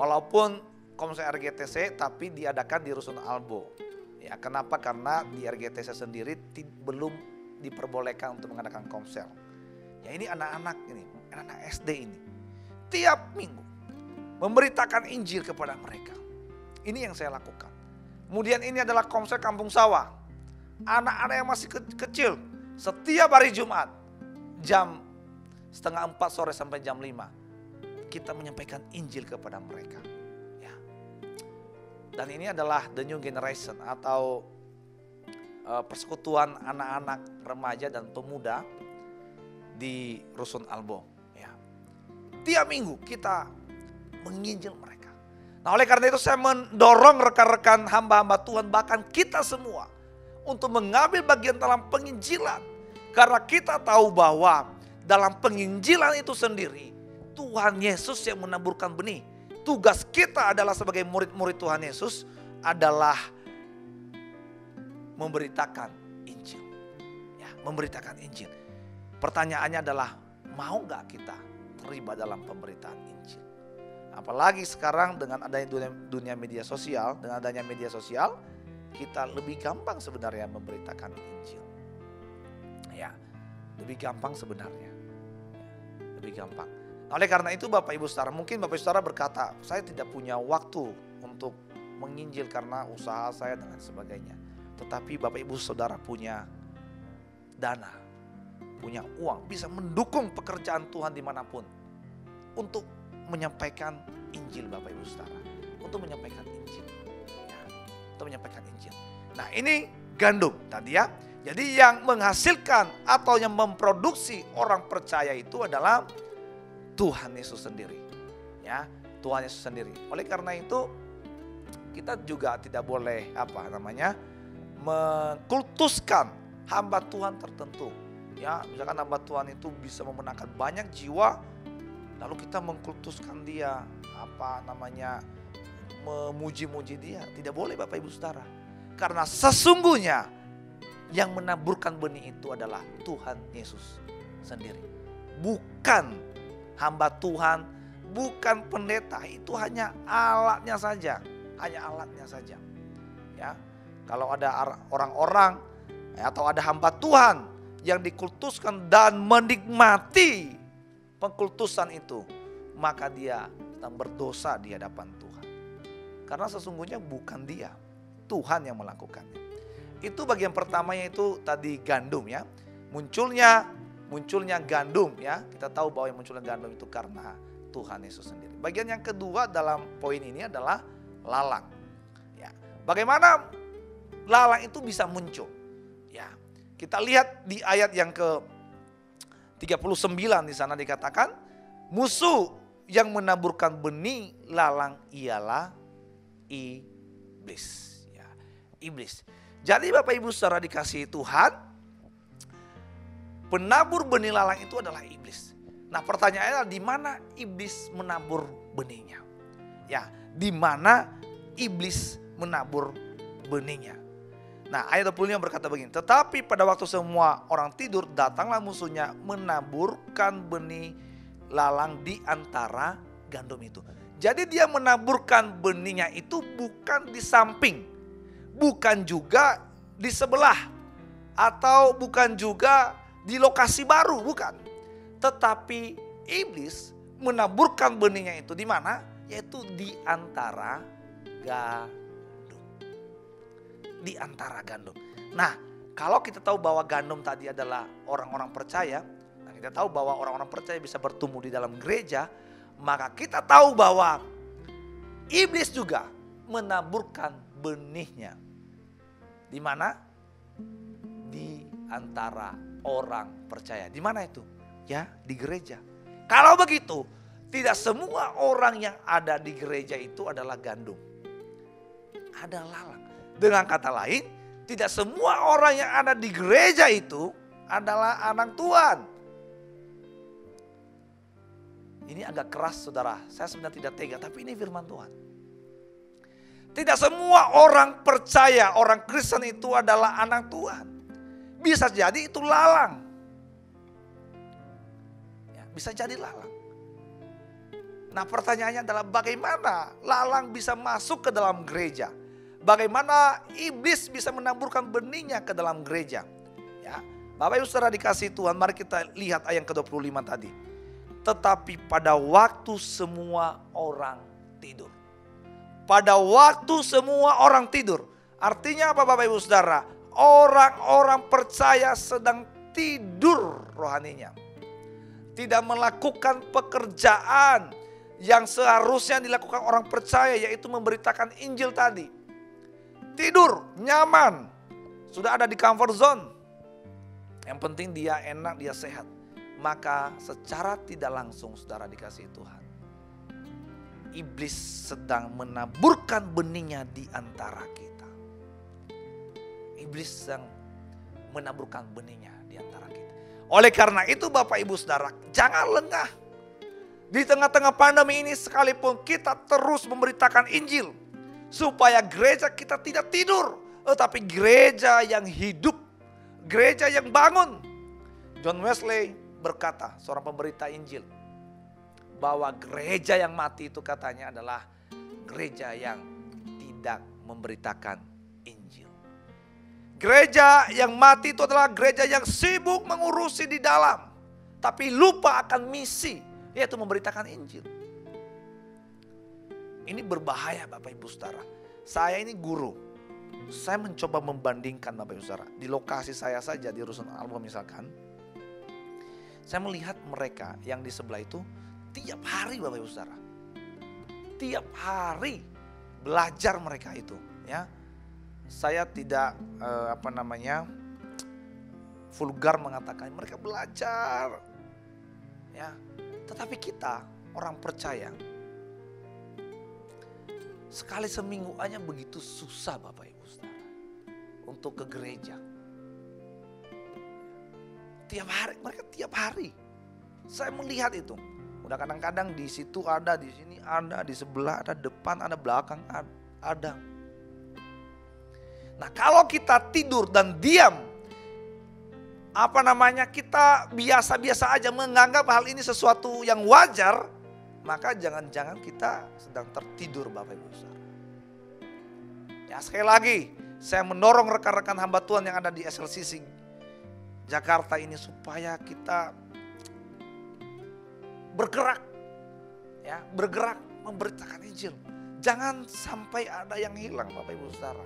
Walaupun Komsel RGTC tapi diadakan di Rusun Albo. Ya, kenapa? Karena di RGTC sendiri belum diperbolehkan untuk mengadakan komsel. Ya, ini anak-anak ini, anak SD ini. Tiap minggu memberitakan Injil kepada mereka. Ini yang saya lakukan. Kemudian ini adalah Komsel Kampung Sawah. Anak-anak yang masih kecil, setiap hari Jumat jam 3:30 sore sampai jam 5 kita menyampaikan Injil kepada mereka. Ya. Dan ini adalah the new generation atau persekutuan anak-anak remaja dan pemuda di Rusun Albo. Ya. Tiap minggu kita menginjil mereka. Nah, oleh karena itu saya mendorong rekan-rekan hamba-hamba Tuhan, bahkan kita semua, untuk mengambil bagian dalam penginjilan. Karena kita tahu bahwa dalam penginjilan itu sendiri, Tuhan Yesus yang menaburkan benih. Tugas kita adalah sebagai murid-murid Tuhan Yesus adalah memberitakan Injil. Ya, memberitakan Injil. Pertanyaannya adalah, mau gak kita terlibat dalam pemberitaan Injil? Apalagi sekarang dengan adanya dunia media sosial, dengan adanya media sosial, kita lebih gampang sebenarnya memberitakan Injil. Ya, lebih gampang sebenarnya. Lebih gampang. Nah, oleh karena itu Bapak Ibu Saudara, mungkin Bapak Ibu Saudara berkata, saya tidak punya waktu untuk menginjil karena usaha saya dan sebagainya. Tetapi Bapak Ibu Saudara punya dana, punya uang, bisa mendukung pekerjaan Tuhan dimanapun untuk menyampaikan Injil Bapak Ibu Saudara. Untuk menyampaikan Injil. Ya, untuk menyampaikan Injil. Nah ini gandum tadi ya. Jadi yang menghasilkan atau yang memproduksi orang percaya itu adalah Tuhan Yesus sendiri. Ya, Tuhan Yesus sendiri. Oleh karena itu kita juga tidak boleh mengkultuskan hamba Tuhan tertentu. Ya, misalkan hamba Tuhan itu bisa memenangkan banyak jiwa, lalu kita mengkultuskan dia, memuji-muji dia. Tidak boleh Bapak Ibu Saudara. Karena sesungguhnya yang menaburkan benih itu adalah Tuhan Yesus sendiri. Bukan hamba Tuhan, bukan pendeta, itu hanya alatnya saja. Hanya alatnya saja. Ya. Kalau ada orang-orang atau ada hamba Tuhan yang dikultuskan dan menikmati pengkultusan itu, maka dia sedang berdosa di hadapan Tuhan. Karena sesungguhnya bukan dia, Tuhan yang melakukannya. Itu bagian pertamanya itu tadi gandum ya. Munculnya gandum ya. Kita tahu bahwa yang munculnya gandum itu karena Tuhan Yesus sendiri. Bagian yang kedua dalam poin ini adalah lalang. Ya. Bagaimana lalang itu bisa muncul? Ya. Kita lihat di ayat yang ke-39 di sana dikatakan, musuh yang menaburkan benih lalang ialah iblis. Ya, iblis. Jadi Bapak Ibu Saudara dikasihi Tuhan, penabur benih lalang itu adalah iblis. Nah pertanyaannya adalah di mana iblis menabur benihnya? Ya, di mana iblis menabur benihnya? Nah ayat 25 berkata begini, tetapi pada waktu semua orang tidur datanglah musuhnya menaburkan benih lalang di antara gandum itu. Jadi dia menaburkan benihnya itu bukan di samping, bukan juga di sebelah, atau bukan juga di lokasi baru, bukan. Tetapi iblis menaburkan benihnya itu di mana? Yaitu di antara gandum. Di antara gandum. Nah, kalau kita tahu bahwa gandum tadi adalah orang-orang percaya, nah kita tahu bahwa orang-orang percaya bisa bertumbuh di dalam gereja, maka kita tahu bahwa iblis juga menaburkan benihnya. Di mana? Di antara orang percaya. Di mana itu? Ya, di gereja. Kalau begitu, tidak semua orang yang ada di gereja itu adalah gandum. Ada lalang. Dengan kata lain, tidak semua orang yang ada di gereja itu adalah anak Tuhan. Ini agak keras saudara, saya sebenarnya tidak tega, tapi ini firman Tuhan. Tidak semua orang percaya, orang Kristen itu adalah anak Tuhan. Bisa jadi itu lalang. Ya, bisa jadi lalang. Nah pertanyaannya adalah bagaimana lalang bisa masuk ke dalam gereja? Bagaimana iblis bisa menaburkan benihnya ke dalam gereja? Ya, Bapak Ibu Saudara dikasihi Tuhan, mari kita lihat ayat ke-25 tadi. Tetapi pada waktu semua orang tidur. Pada waktu semua orang tidur. Artinya apa Bapak Ibu Saudara? Orang-orang percaya sedang tidur rohaninya. Tidak melakukan pekerjaan yang seharusnya dilakukan orang percaya, yaitu memberitakan Injil tadi. Tidur, nyaman, sudah ada di comfort zone. Yang penting dia enak, dia sehat. Maka secara tidak langsung saudara dikasihi Tuhan, iblis sedang menaburkan benihnya di antara kita. Iblis sedang menaburkan benihnya di antara kita. Oleh karena itu Bapak Ibu Saudara, jangan lengah. Di tengah-tengah pandemi ini sekalipun kita terus memberitakan Injil. Supaya gereja kita tidak tidur, tetapi gereja yang hidup, gereja yang bangun. John Wesley berkata, seorang pemberita Injil, bahwa gereja yang mati itu katanya adalah gereja yang tidak memberitakan Injil. Gereja yang mati itu adalah gereja yang sibuk mengurusi di dalam, tapi lupa akan misi, yaitu memberitakan Injil. Ini berbahaya Bapak Ibu Saudara. Saya ini guru. Saya mencoba membandingkan Bapak Ibu Saudara. Di lokasi saya saja di Rusun Alba misalkan. Saya melihat mereka yang di sebelah itu tiap hari Bapak Ibu Saudara. Tiap hari belajar mereka itu, ya. Saya tidak vulgar mengatakan mereka belajar, ya. Tetapi kita orang percaya sekali seminggu aja begitu susah Bapak Ibu Saudara untuk ke gereja. Tiap hari, mereka tiap hari. Saya melihat itu. Udah kadang-kadang di situ ada, di sini ada, di sebelah ada, depan ada, belakang ada. Nah, kalau kita tidur dan diam, kita biasa-biasa aja menganggap hal ini sesuatu yang wajar, maka jangan-jangan kita sedang tertidur Bapak Ibu Saudara. Ya, sekali lagi saya mendorong rekan-rekan hamba Tuhan yang ada di SLCC Jakarta ini supaya kita bergerak, ya, bergerak memberitakan Injil. Jangan sampai ada yang hilang Bapak Ibu Saudara.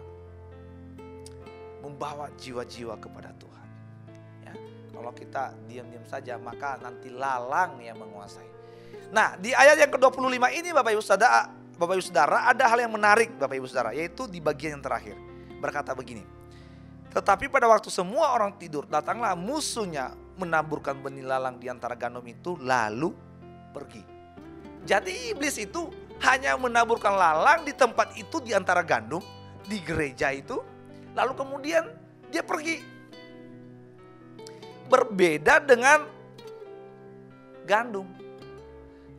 Membawa jiwa-jiwa kepada Tuhan. Ya, kalau kita diam-diam saja maka nanti lalang yang menguasai. Nah, di ayat yang ke-25 ini Bapak Ibu Saudara ada hal yang menarik Bapak Ibu Saudara, yaitu di bagian yang terakhir. Berkata begini. Tetapi pada waktu semua orang tidur, datanglah musuhnya menaburkan benih lalang di antara gandum itu lalu pergi. Jadi iblis itu hanya menaburkan lalang di tempat itu, di antara gandum, di gereja itu, lalu kemudian dia pergi. Berbeda dengan gandum.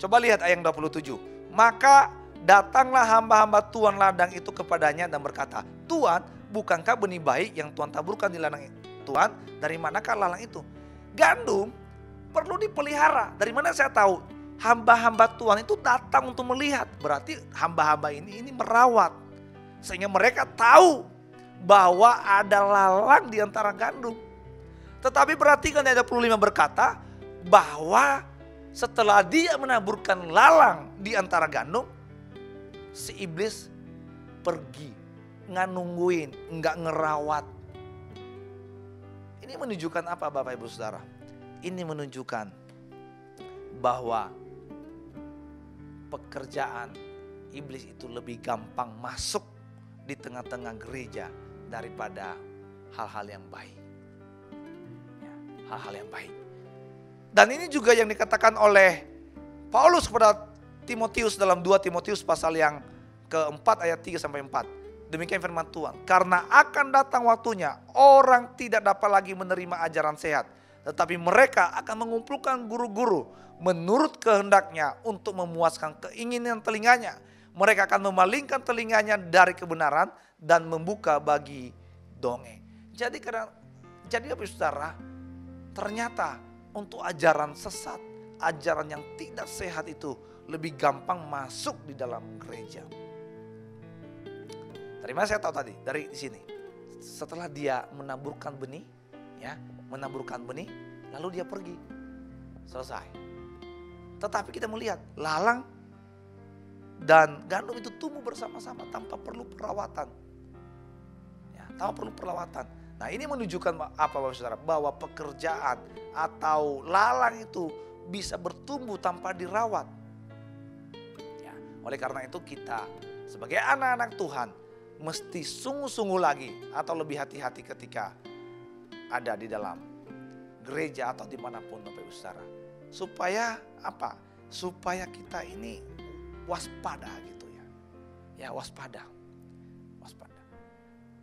Coba lihat ayat 27. Maka datanglah hamba-hamba Tuan ladang itu kepadanya dan berkata, Tuan, bukankah benih baik yang Tuan taburkan di ladang Tuan? Dari manakah lalang itu? Gandum perlu dipelihara. Dari mana saya tahu? Hamba-hamba Tuhan itu datang untuk melihat. Berarti hamba-hamba ini merawat. Sehingga mereka tahu bahwa ada lalang di antara gandum. Tetapi perhatikan ayat 25 berkata bahwa setelah dia menaburkan lalang di antara gandum, si iblis pergi. Nggak nungguin, nggak ngerawat. Ini menunjukkan apa Bapak Ibu Saudara? Ini menunjukkan bahwa pekerjaan iblis itu lebih gampang masuk di tengah-tengah gereja daripada hal-hal yang baik. Ya, hal-hal yang baik. Dan ini juga yang dikatakan oleh Paulus kepada Timotius dalam 2 Timotius pasal yang keempat ayat 3-4. Demikian firman Tuhan. Karena akan datang waktunya orang tidak dapat lagi menerima ajaran sehat. Tetapi mereka akan mengumpulkan guru-guru menurut kehendaknya untuk memuaskan keinginan telinganya. Mereka akan memalingkan telinganya dari kebenaran dan membuka bagi dongeng. Jadi Bapak Saudara, ternyata untuk ajaran sesat, ajaran yang tidak sehat itu lebih gampang masuk di dalam gereja. Dari mana saya tahu tadi? Dari sini. Setelah dia menaburkan benih, lalu dia pergi. Selesai. Tetapi kita melihat lalang dan gandum itu tumbuh bersama-sama tanpa perlu perawatan. Ya, tanpa perlu perawatan. Nah, ini menunjukkan apa Bapak Saudara? Bahwa pekerjaan atau lalang itu bisa bertumbuh tanpa dirawat. Ya, oleh karena itu kita sebagai anak-anak Tuhan mesti sungguh-sungguh lagi atau lebih hati-hati ketika ada di dalam gereja atau dimanapun Bapak Ibu Saudara. Supaya apa? Supaya kita ini waspada gitu ya. Ya, waspada.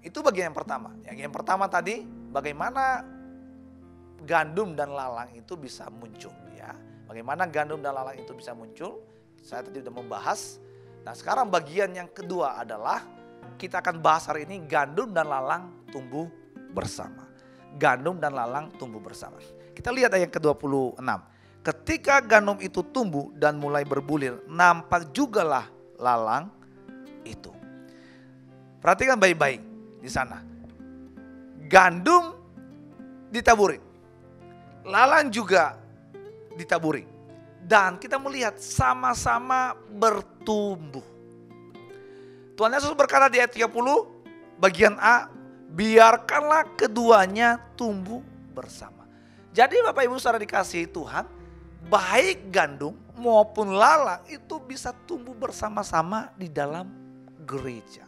Itu bagian yang pertama. Yang pertama tadi bagaimana gandum dan lalang itu bisa muncul ya. Bagaimana gandum dan lalang itu bisa muncul? Saya tadi sudah membahas. Nah, sekarang bagian yang kedua adalah kita akan bahas hari ini gandum dan lalang tumbuh bersama. Gandum dan lalang tumbuh bersama. Kita lihat ayat ke-26. Ketika gandum itu tumbuh dan mulai berbulir, nampak jugalah lalang itu. Perhatikan baik-baik di sana. Gandum ditaburi. Lalang juga ditaburi. Dan kita melihat sama-sama bertumbuh. Tuhan Yesus berkata di ayat 30 bagian A, biarkanlah keduanya tumbuh bersama. Jadi Bapak Ibu saudara dikasihi Tuhan, baik gandum maupun lalang itu bisa tumbuh bersama-sama di dalam gereja.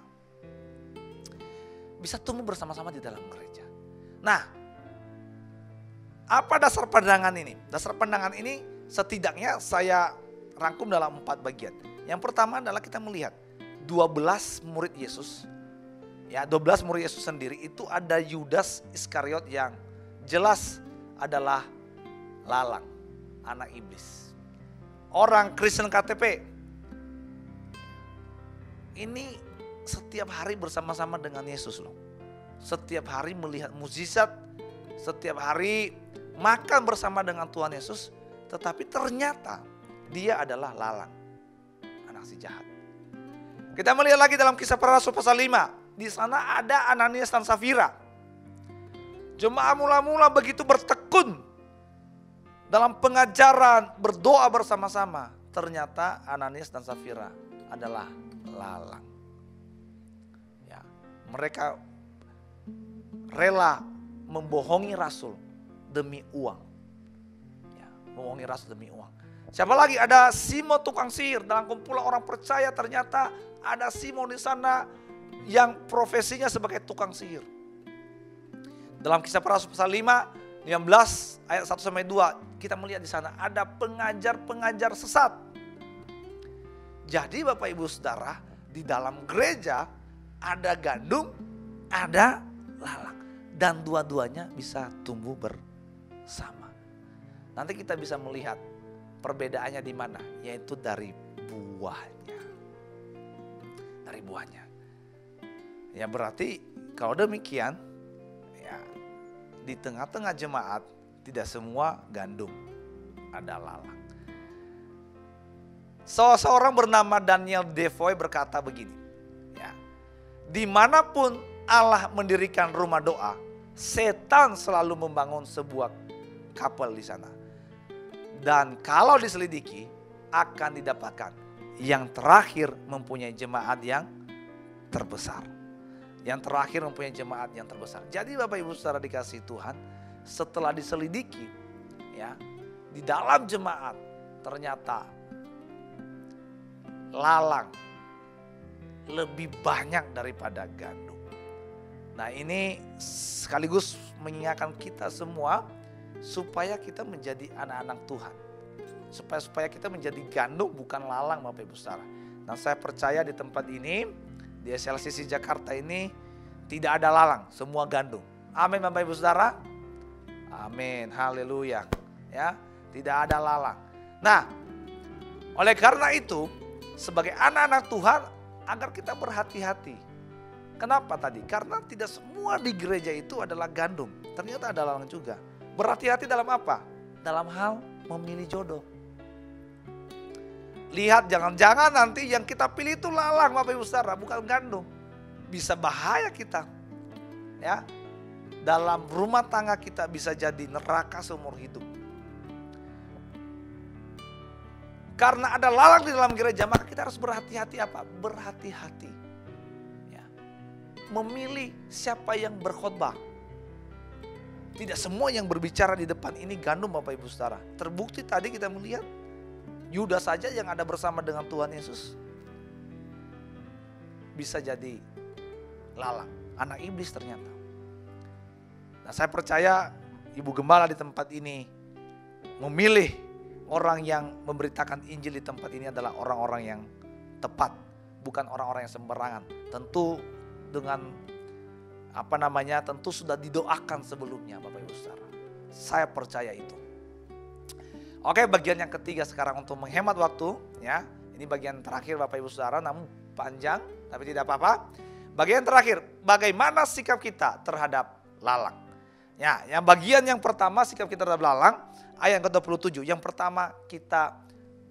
Bisa tumbuh bersama-sama di dalam gereja. Nah, apa dasar pandangan ini? Dasar pandangan ini setidaknya saya rangkum dalam 4 bagian. Yang pertama adalah kita melihat 12 murid Yesus. Ya, 12 murid Yesus sendiri itu ada Yudas Iskariot yang jelas adalah lalang, anak iblis. Orang Kristen KTP ini setiap hari bersama-sama dengan Yesus loh. Setiap hari melihat mukjizat, setiap hari makan bersama dengan Tuhan Yesus, tetapi ternyata dia adalah lalang, anak si jahat. Kita melihat lagi dalam Kisah Para Rasul pasal 5. Di sana ada Ananias dan Safira. Jemaat mula-mula begitu bertekun dalam pengajaran, berdoa bersama-sama. Ternyata Ananias dan Safira adalah lalang. Ya, mereka rela membohongi Rasul demi uang. Ya, membohongi Rasul demi uang. Siapa lagi? Ada Simon tukang sihir. Dalam kumpulan orang percaya ternyata ada Simon di sana yang profesinya sebagai tukang sihir. Dalam Kisah Para Rasul pasal 5, 15 ayat 1-2 kita melihat di sana ada pengajar-pengajar sesat. Jadi Bapak Ibu Saudara, di dalam gereja ada gandum, ada lalang, dan dua-duanya bisa tumbuh bersama. Nanti kita bisa melihat perbedaannya di mana, yaitu dari buahnya. Dari buahnya. Ya berarti kalau demikian, ya di tengah-tengah jemaat tidak semua gandum, ada lalang. Seorang bernama Daniel Defoe berkata begini, ya, dimanapun Allah mendirikan rumah doa, setan selalu membangun sebuah kapel di sana. Dan kalau diselidiki akan didapatkan yang terakhir mempunyai jemaat yang terbesar. Yang terakhir mempunyai jemaat yang terbesar. Jadi Bapak Ibu Saudara dikasihi Tuhan, setelah diselidiki, ya, di dalam jemaat ternyata lalang lebih banyak daripada gandum. Nah, ini sekaligus mengingatkan kita semua supaya kita menjadi anak-anak Tuhan. Supaya kita menjadi gandum bukan lalang Bapak Ibu Saudara. Dan saya percaya di tempat ini, di SLCC Jakarta ini tidak ada lalang, semua gandum. Amin Bapak Ibu Saudara. Amin, haleluya. Ya, tidak ada lalang. Nah, oleh karena itu, sebagai anak-anak Tuhan, agar kita berhati-hati. Kenapa tadi? Karena tidak semua di gereja itu adalah gandum. Ternyata ada lalang juga. Berhati-hati dalam apa? Dalam hal memilih jodoh. Lihat, jangan-jangan nanti yang kita pilih itu lalang Bapak Ibu Saudara, bukan gandum. Bisa bahaya kita. Ya. Dalam rumah tangga kita bisa jadi neraka seumur hidup. Karena ada lalang di dalam gereja, maka kita harus berhati-hati apa? Berhati-hati. Ya. Memilih siapa yang berkhotbah. Tidak semua yang berbicara di depan ini gandum Bapak Ibu Saudara. Terbukti tadi kita melihat Yudas saja yang ada bersama dengan Tuhan Yesus bisa jadi lalang, anak iblis ternyata. Nah, saya percaya Ibu Gembala di tempat ini memilih orang yang memberitakan Injil di tempat ini adalah orang-orang yang tepat, bukan orang-orang yang sembarangan. Tentu dengan tentu sudah didoakan sebelumnya Bapak Ibu Saudara. Saya percaya itu. Oke, bagian yang ketiga sekarang untuk menghemat waktu, ya. Ini bagian terakhir Bapak Ibu Saudara, namun panjang tapi tidak apa-apa. Bagian terakhir, bagaimana sikap kita terhadap lalang. Ya, yang bagian yang pertama sikap kita terhadap lalang, ayat ke-27. Yang pertama kita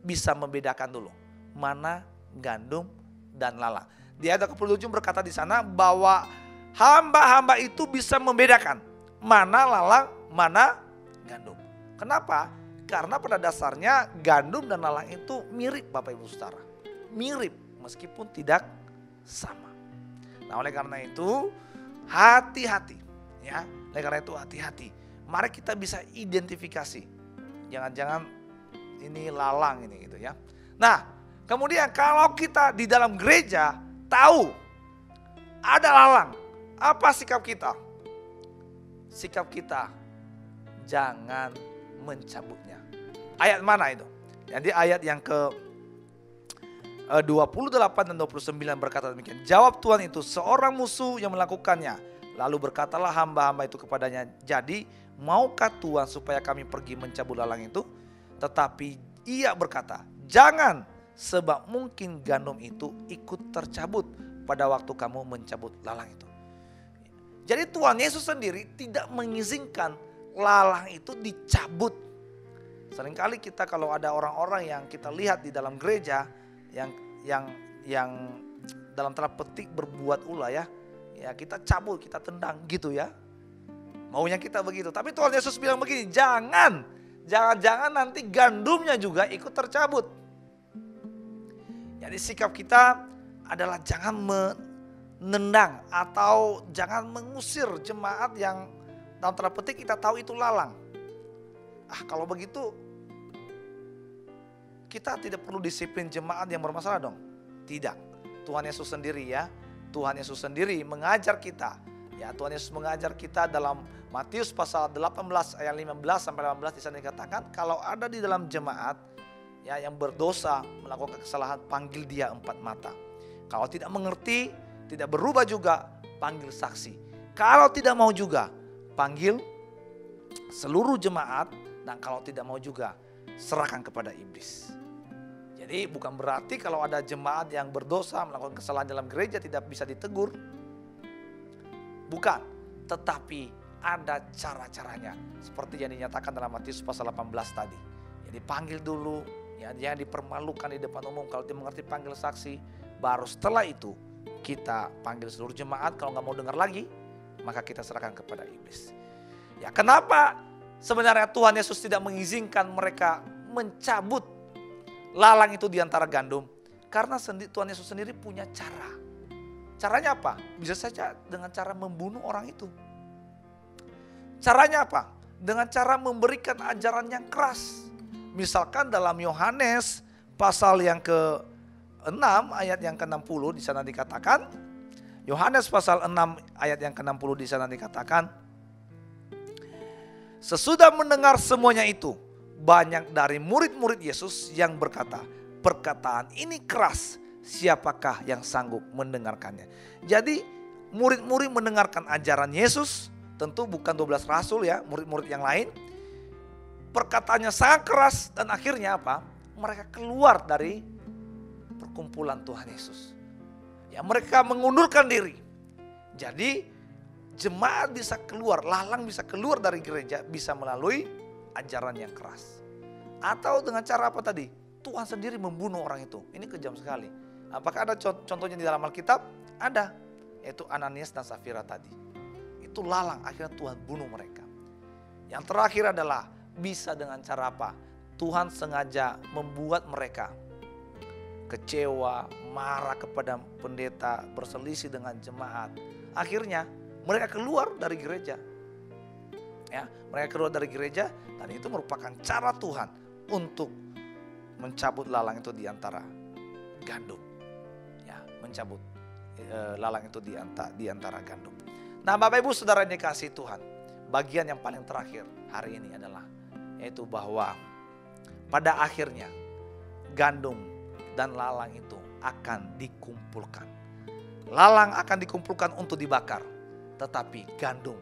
bisa membedakan dulu mana gandum dan lalang. Di ayat ke-27 berkata di sana bahwa hamba-hamba itu bisa membedakan mana lalang, mana gandum. Kenapa? Karena pada dasarnya gandum dan lalang itu mirip Bapak Ibu Saudara. Mirip meskipun tidak sama. Nah, oleh karena itu hati-hati, ya. Oleh karena itu hati-hati. mari kita bisa identifikasi. Jangan-jangan ini lalang ini gitu ya. Nah, kemudian kalau kita di dalam gereja tahu ada lalang, apa sikap kita? Sikap kita jangan mencabutnya. Ayat mana itu? Jadi ayat yang ke 28 dan 29 berkata demikian. Jawab Tuhan itu, seorang musuh yang melakukannya. Lalu berkatalah hamba-hamba itu kepadanya, jadi maukah Tuhan supaya kami pergi mencabut lalang itu? Tetapi ia berkata, jangan, sebab mungkin gandum itu ikut tercabut pada waktu kamu mencabut lalang itu. Jadi Tuhan Yesus sendiri tidak mengizinkan lalang itu dicabut. Seringkali kita kalau ada orang-orang yang kita lihat di dalam gereja yang dalam tanda petik berbuat ulah ya kita cabut, kita tendang gitu ya. Maunya kita begitu. Tapi Tuhan Yesus bilang begini, jangan nanti gandumnya juga ikut tercabut. Jadi sikap kita adalah jangan menendang atau jangan mengusir jemaat yang dalam tanda petik kita tahu itu lalang. Kalau begitu kita tidak perlu disiplin jemaat yang bermasalah dong. Tidak. Tuhan Yesus sendiri ya. Tuhan Yesus sendiri mengajar kita. Ya, Tuhan Yesus mengajar kita dalam Matius pasal 18 ayat 15 sampai 18 di sana dikatakan kalau ada di dalam jemaat ya yang berdosa melakukan kesalahan, panggil dia 4 mata. Kalau tidak mengerti, tidak berubah juga, panggil saksi. Kalau tidak mau juga, panggil seluruh jemaat, dan kalau tidak mau juga, serahkan kepada iblis. Jadi bukan berarti kalau ada jemaat yang berdosa melakukan kesalahan dalam gereja tidak bisa ditegur. Bukan, tetapi ada cara-caranya. Seperti yang dinyatakan dalam Matius pasal 18 tadi. Jadi panggil dulu, ya, jangan dipermalukan di depan umum. Kalau dia mengerti panggil saksi, baru setelah itu kita panggil seluruh jemaat. Kalau nggak mau dengar lagi, maka kita serahkan kepada iblis. Ya, kenapa sebenarnya Tuhan Yesus tidak mengizinkan mereka mencabut lalang itu di antara gandum? Karena Tuhan Yesus sendiri punya cara. Caranya apa? Bisa saja dengan cara membunuh orang itu. Caranya apa? Dengan cara memberikan ajaran yang keras. Misalkan dalam Yohanes pasal yang ke-6 ayat yang ke-60 di sana dikatakan, Yohanes pasal 6 ayat yang ke-60 di sana dikatakan, sesudah mendengar semuanya itu, banyak dari murid-murid Yesus yang berkata, perkataan ini keras, siapakah yang sanggup mendengarkannya? Jadi murid-murid mendengarkan ajaran Yesus, tentu bukan 12 rasul ya, murid-murid yang lain. Perkataannya sangat keras dan akhirnya apa? Mereka keluar dari perkumpulan Tuhan Yesus. Ya, mereka mengundurkan diri. Jadi jemaat bisa keluar, lalang bisa keluar dari gereja bisa melalui ajaran yang keras. Atau dengan cara apa tadi? Tuhan sendiri membunuh orang itu. Ini kejam sekali. Apakah ada contohnya di dalam Alkitab? Ada. Yaitu Ananias dan Safira tadi. Itu lalang, akhirnya Tuhan bunuh mereka. Yang terakhir adalah bisa dengan cara apa? Tuhan sengaja membuat mereka kecewa, marah kepada pendeta, berselisih dengan jemaat. Akhirnya mereka keluar dari gereja. Ya, mereka keluar dari gereja dan itu merupakan cara Tuhan untuk mencabut lalang itu di antara gandum. Ya, mencabut lalang itu di antara gandum. Nah, Bapak Ibu Saudara yang dikasihi Tuhan, bagian yang paling terakhir hari ini adalah yaitu bahwa pada akhirnya gandum dan lalang itu akan dikumpulkan. Lalang akan dikumpulkan untuk dibakar, tetapi gandum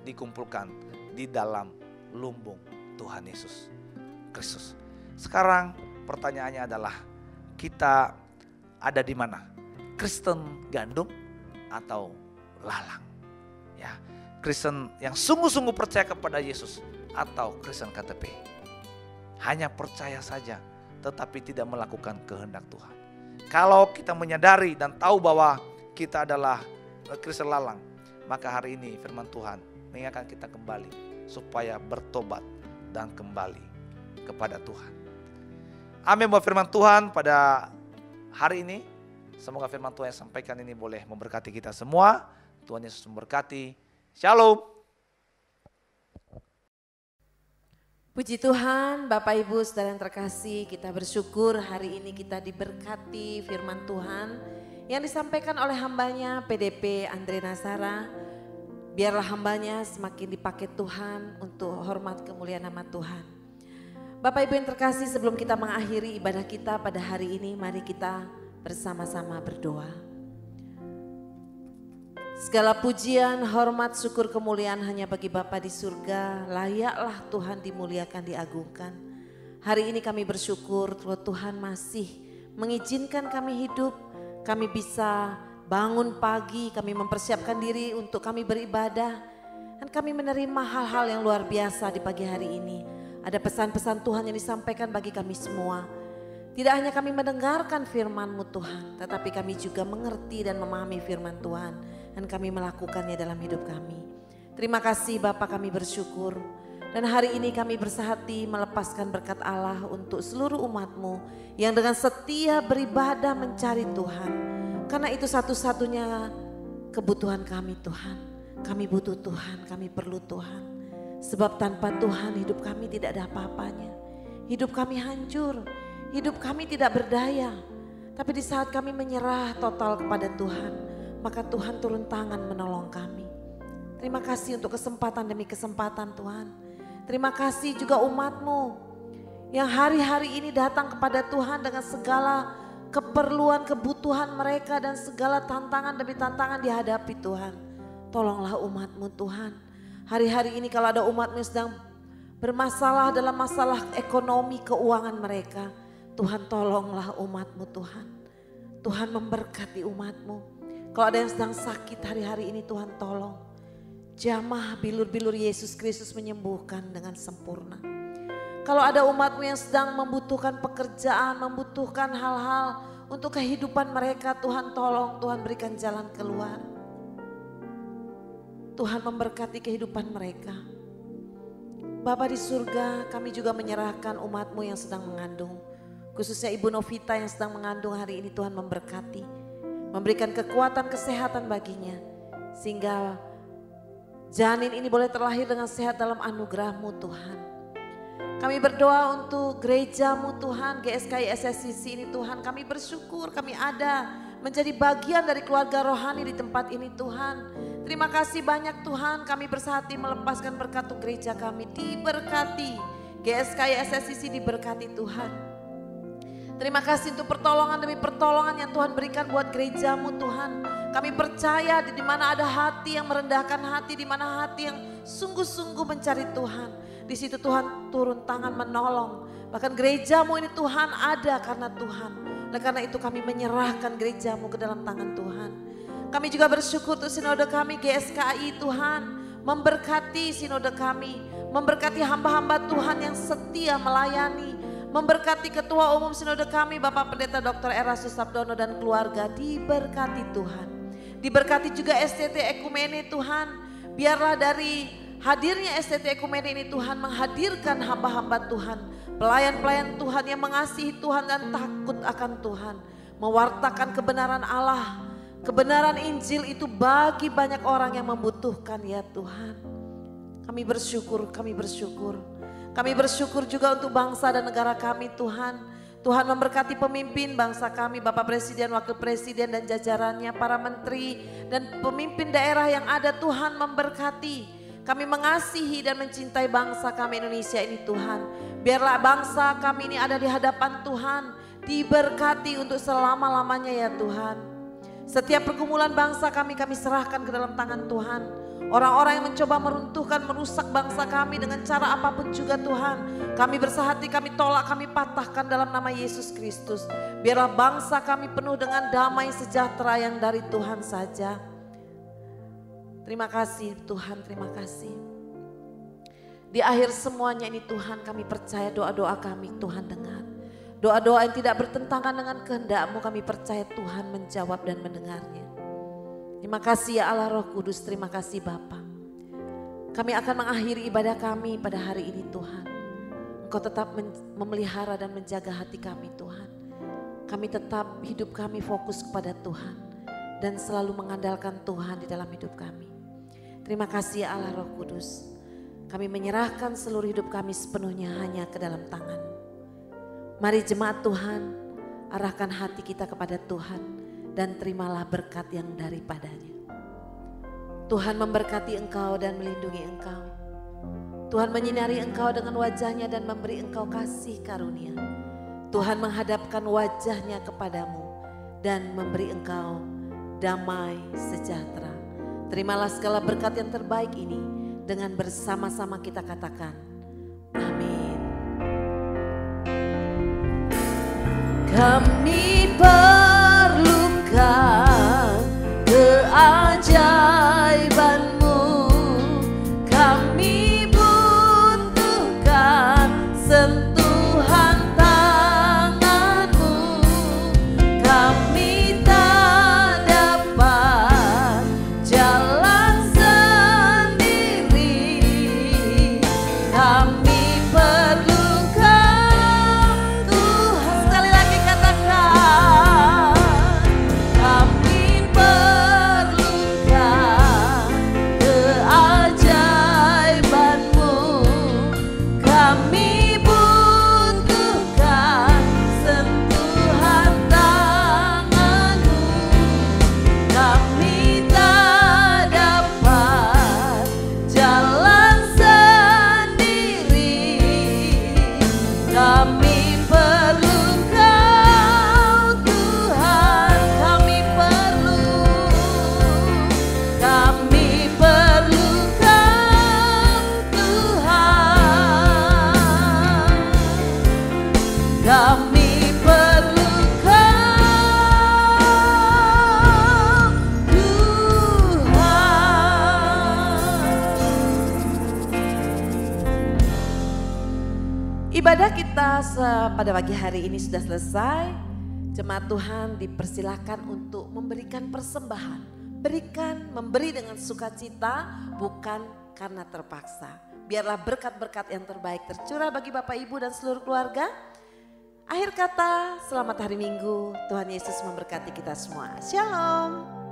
dikumpulkan di dalam lumbung Tuhan Yesus Kristus. Sekarang pertanyaannya adalah kita ada di mana? Kristen gandum atau lalang? Ya, Kristen yang sungguh-sungguh percaya kepada Yesus atau Kristen KTP? Hanya percaya saja tetapi tidak melakukan kehendak Tuhan. Kalau kita menyadari dan tahu bahwa kita adalah Kristen lalang, maka hari ini firman Tuhan mengingatkan kita kembali supaya bertobat dan kembali kepada Tuhan. Amin buat firman Tuhan pada hari ini. Semoga firman Tuhan yang sampaikan ini boleh memberkati kita semua. Tuhan Yesus memberkati. Shalom. Puji Tuhan, Bapak Ibu saudara yang terkasih, kita bersyukur hari ini kita diberkati firman Tuhan yang disampaikan oleh hambanya PDP Andre Nasara. Biarlah hambanya semakin dipakai Tuhan untuk hormat kemuliaan nama Tuhan. Bapak Ibu yang terkasih, sebelum kita mengakhiri ibadah kita pada hari ini, mari kita bersama-sama berdoa. Segala pujian, hormat, syukur, kemuliaan hanya bagi Bapa di surga. Layaklah Tuhan dimuliakan, diagungkan. Hari ini kami bersyukur bahwa Tuhan masih mengizinkan kami hidup. Kami bisa bangun pagi, kami mempersiapkan diri untuk kami beribadah. Dan kami menerima hal-hal yang luar biasa di pagi hari ini. Ada pesan-pesan Tuhan yang disampaikan bagi kami semua. Tidak hanya kami mendengarkan firman-Mu Tuhan, tetapi kami juga mengerti dan memahami firman Tuhan. Dan kami melakukannya dalam hidup kami. Terima kasih Bapa, kami bersyukur. Dan hari ini kami bersehati melepaskan berkat Allah untuk seluruh umat-Mu yang dengan setia beribadah mencari Tuhan. Karena itu satu-satunya kebutuhan kami Tuhan. Kami butuh Tuhan, kami perlu Tuhan. Sebab tanpa Tuhan hidup kami tidak ada apa-apanya. Hidup kami hancur, hidup kami tidak berdaya. Tapi di saat kami menyerah total kepada Tuhan, maka Tuhan turun tangan menolong kami. Terima kasih untuk kesempatan demi kesempatan Tuhan. Terima kasih juga umat-Mu yang hari-hari ini datang kepada Tuhan dengan segala keperluan, kebutuhan mereka dan segala tantangan demi tantangan dihadapi Tuhan. Tolonglah umat-Mu Tuhan. Hari-hari ini kalau ada umat-Mu yang sedang bermasalah dalam masalah ekonomi, keuangan mereka, Tuhan tolonglah umat-Mu Tuhan. Tuhan memberkati umat-Mu. Kalau ada yang sedang sakit hari-hari ini Tuhan tolong. Jamah bilur-bilur Yesus Kristus menyembuhkan dengan sempurna. Kalau ada umat-Mu yang sedang membutuhkan pekerjaan, membutuhkan hal-hal untuk kehidupan mereka, Tuhan tolong, Tuhan berikan jalan keluar. Tuhan memberkati kehidupan mereka. Bapa di surga, kami juga menyerahkan umat-Mu yang sedang mengandung. Khususnya Ibu Novita yang sedang mengandung hari ini, Tuhan memberkati. Memberikan kekuatan kesehatan baginya. Sehingga janin ini boleh terlahir dengan sehat dalam anugerah-Mu Tuhan. Kami berdoa untuk gereja-Mu Tuhan, GSKI SSCC ini Tuhan. Kami bersyukur kami ada menjadi bagian dari keluarga rohani di tempat ini Tuhan. Terima kasih banyak Tuhan, kami bersehati melepaskan berkat untuk gereja kami. Diberkati, GSKI SSCC diberkati Tuhan. Terima kasih untuk pertolongan demi pertolongan yang Tuhan berikan buat gereja-Mu Tuhan. Kami percaya di mana ada hati yang merendahkan hati, di mana hati yang sungguh-sungguh mencari Tuhan. Di situ Tuhan turun tangan menolong. Bahkan gereja-Mu ini Tuhan ada karena Tuhan. Oleh karena itu kami menyerahkan gereja-Mu ke dalam tangan Tuhan. Kami juga bersyukur untuk sinode kami GSKI Tuhan. Memberkati sinode kami, memberkati hamba-hamba Tuhan yang setia melayani. Memberkati ketua umum sinode kami Bapak Pendeta Dr. Erastus Sabdono dan keluarga, diberkati Tuhan. Diberkati juga STT Ekumene Tuhan, biarlah dari hadirnya STT Ekumene ini Tuhan menghadirkan hamba-hamba Tuhan, pelayan-pelayan Tuhan yang mengasihi Tuhan dan takut akan Tuhan. Mewartakan kebenaran Allah, kebenaran Injil itu bagi banyak orang yang membutuhkan ya Tuhan. Kami bersyukur, kami bersyukur. Kami bersyukur juga untuk bangsa dan negara kami Tuhan. Tuhan memberkati pemimpin bangsa kami, Bapak Presiden, Wakil Presiden dan jajarannya, para menteri dan pemimpin daerah yang ada Tuhan memberkati. Kami mengasihi dan mencintai bangsa kami Indonesia ini Tuhan. Biarlah bangsa kami ini ada di hadapan Tuhan, diberkati untuk selama-lamanya ya Tuhan. Setiap pergumulan bangsa kami serahkan ke dalam tangan Tuhan. Orang-orang yang mencoba meruntuhkan, merusak bangsa kami dengan cara apapun juga Tuhan. Kami bersehati, kami tolak, kami patahkan dalam nama Yesus Kristus. Biarlah bangsa kami penuh dengan damai sejahtera yang dari Tuhan saja. Terima kasih Tuhan, terima kasih. Di akhir semuanya ini Tuhan, kami percaya doa-doa kami Tuhan dengar. Doa-doa yang tidak bertentangan dengan kehendak-Mu, kami percaya Tuhan menjawab dan mendengarnya. Terima kasih ya Allah Roh Kudus, terima kasih Bapa. Kami akan mengakhiri ibadah kami pada hari ini Tuhan. Engkau tetap memelihara dan menjaga hati kami Tuhan. Kami tetap hidup kami fokus kepada Tuhan. Dan selalu mengandalkan Tuhan di dalam hidup kami. Terima kasih ya Allah Roh Kudus. Kami menyerahkan seluruh hidup kami sepenuhnya hanya ke dalam tangan. Mari jemaat Tuhan, arahkan hati kita kepada Tuhan dan terimalah berkat yang daripadanya. Tuhan memberkati engkau dan melindungi engkau. Tuhan menyinari engkau dengan wajahnya dan memberi engkau kasih karunia. Tuhan menghadapkan wajahnya kepadamu dan memberi engkau damai sejahtera. Terimalah segala berkat yang terbaik ini dengan bersama-sama kita katakan amin. Kami perlukan keajaiban-Mu, kami butuhkan sentuhan tangan-Mu, kami tak dapat jalan sendiri, kami perlukan Tuhan. Sekali lagi katakan, kami perlukan keajaiban-Mu, kami butuhkan sentuhan tangan-Mu, kami tak dapat jalan sendiri, kami perlu Kau Tuhan, kami perlu Kau Tuhan, kami perlu Kau Tuhan. Ibadah kita pada pagi hari ini sudah selesai. Jemaat Tuhan dipersilakan untuk memberikan persembahan. Memberi dengan sukacita, bukan karena terpaksa. Biarlah berkat-berkat yang terbaik tercurah bagi Bapak Ibu dan seluruh keluarga. Akhir kata, selamat hari Minggu. Tuhan Yesus memberkati kita semua. Shalom.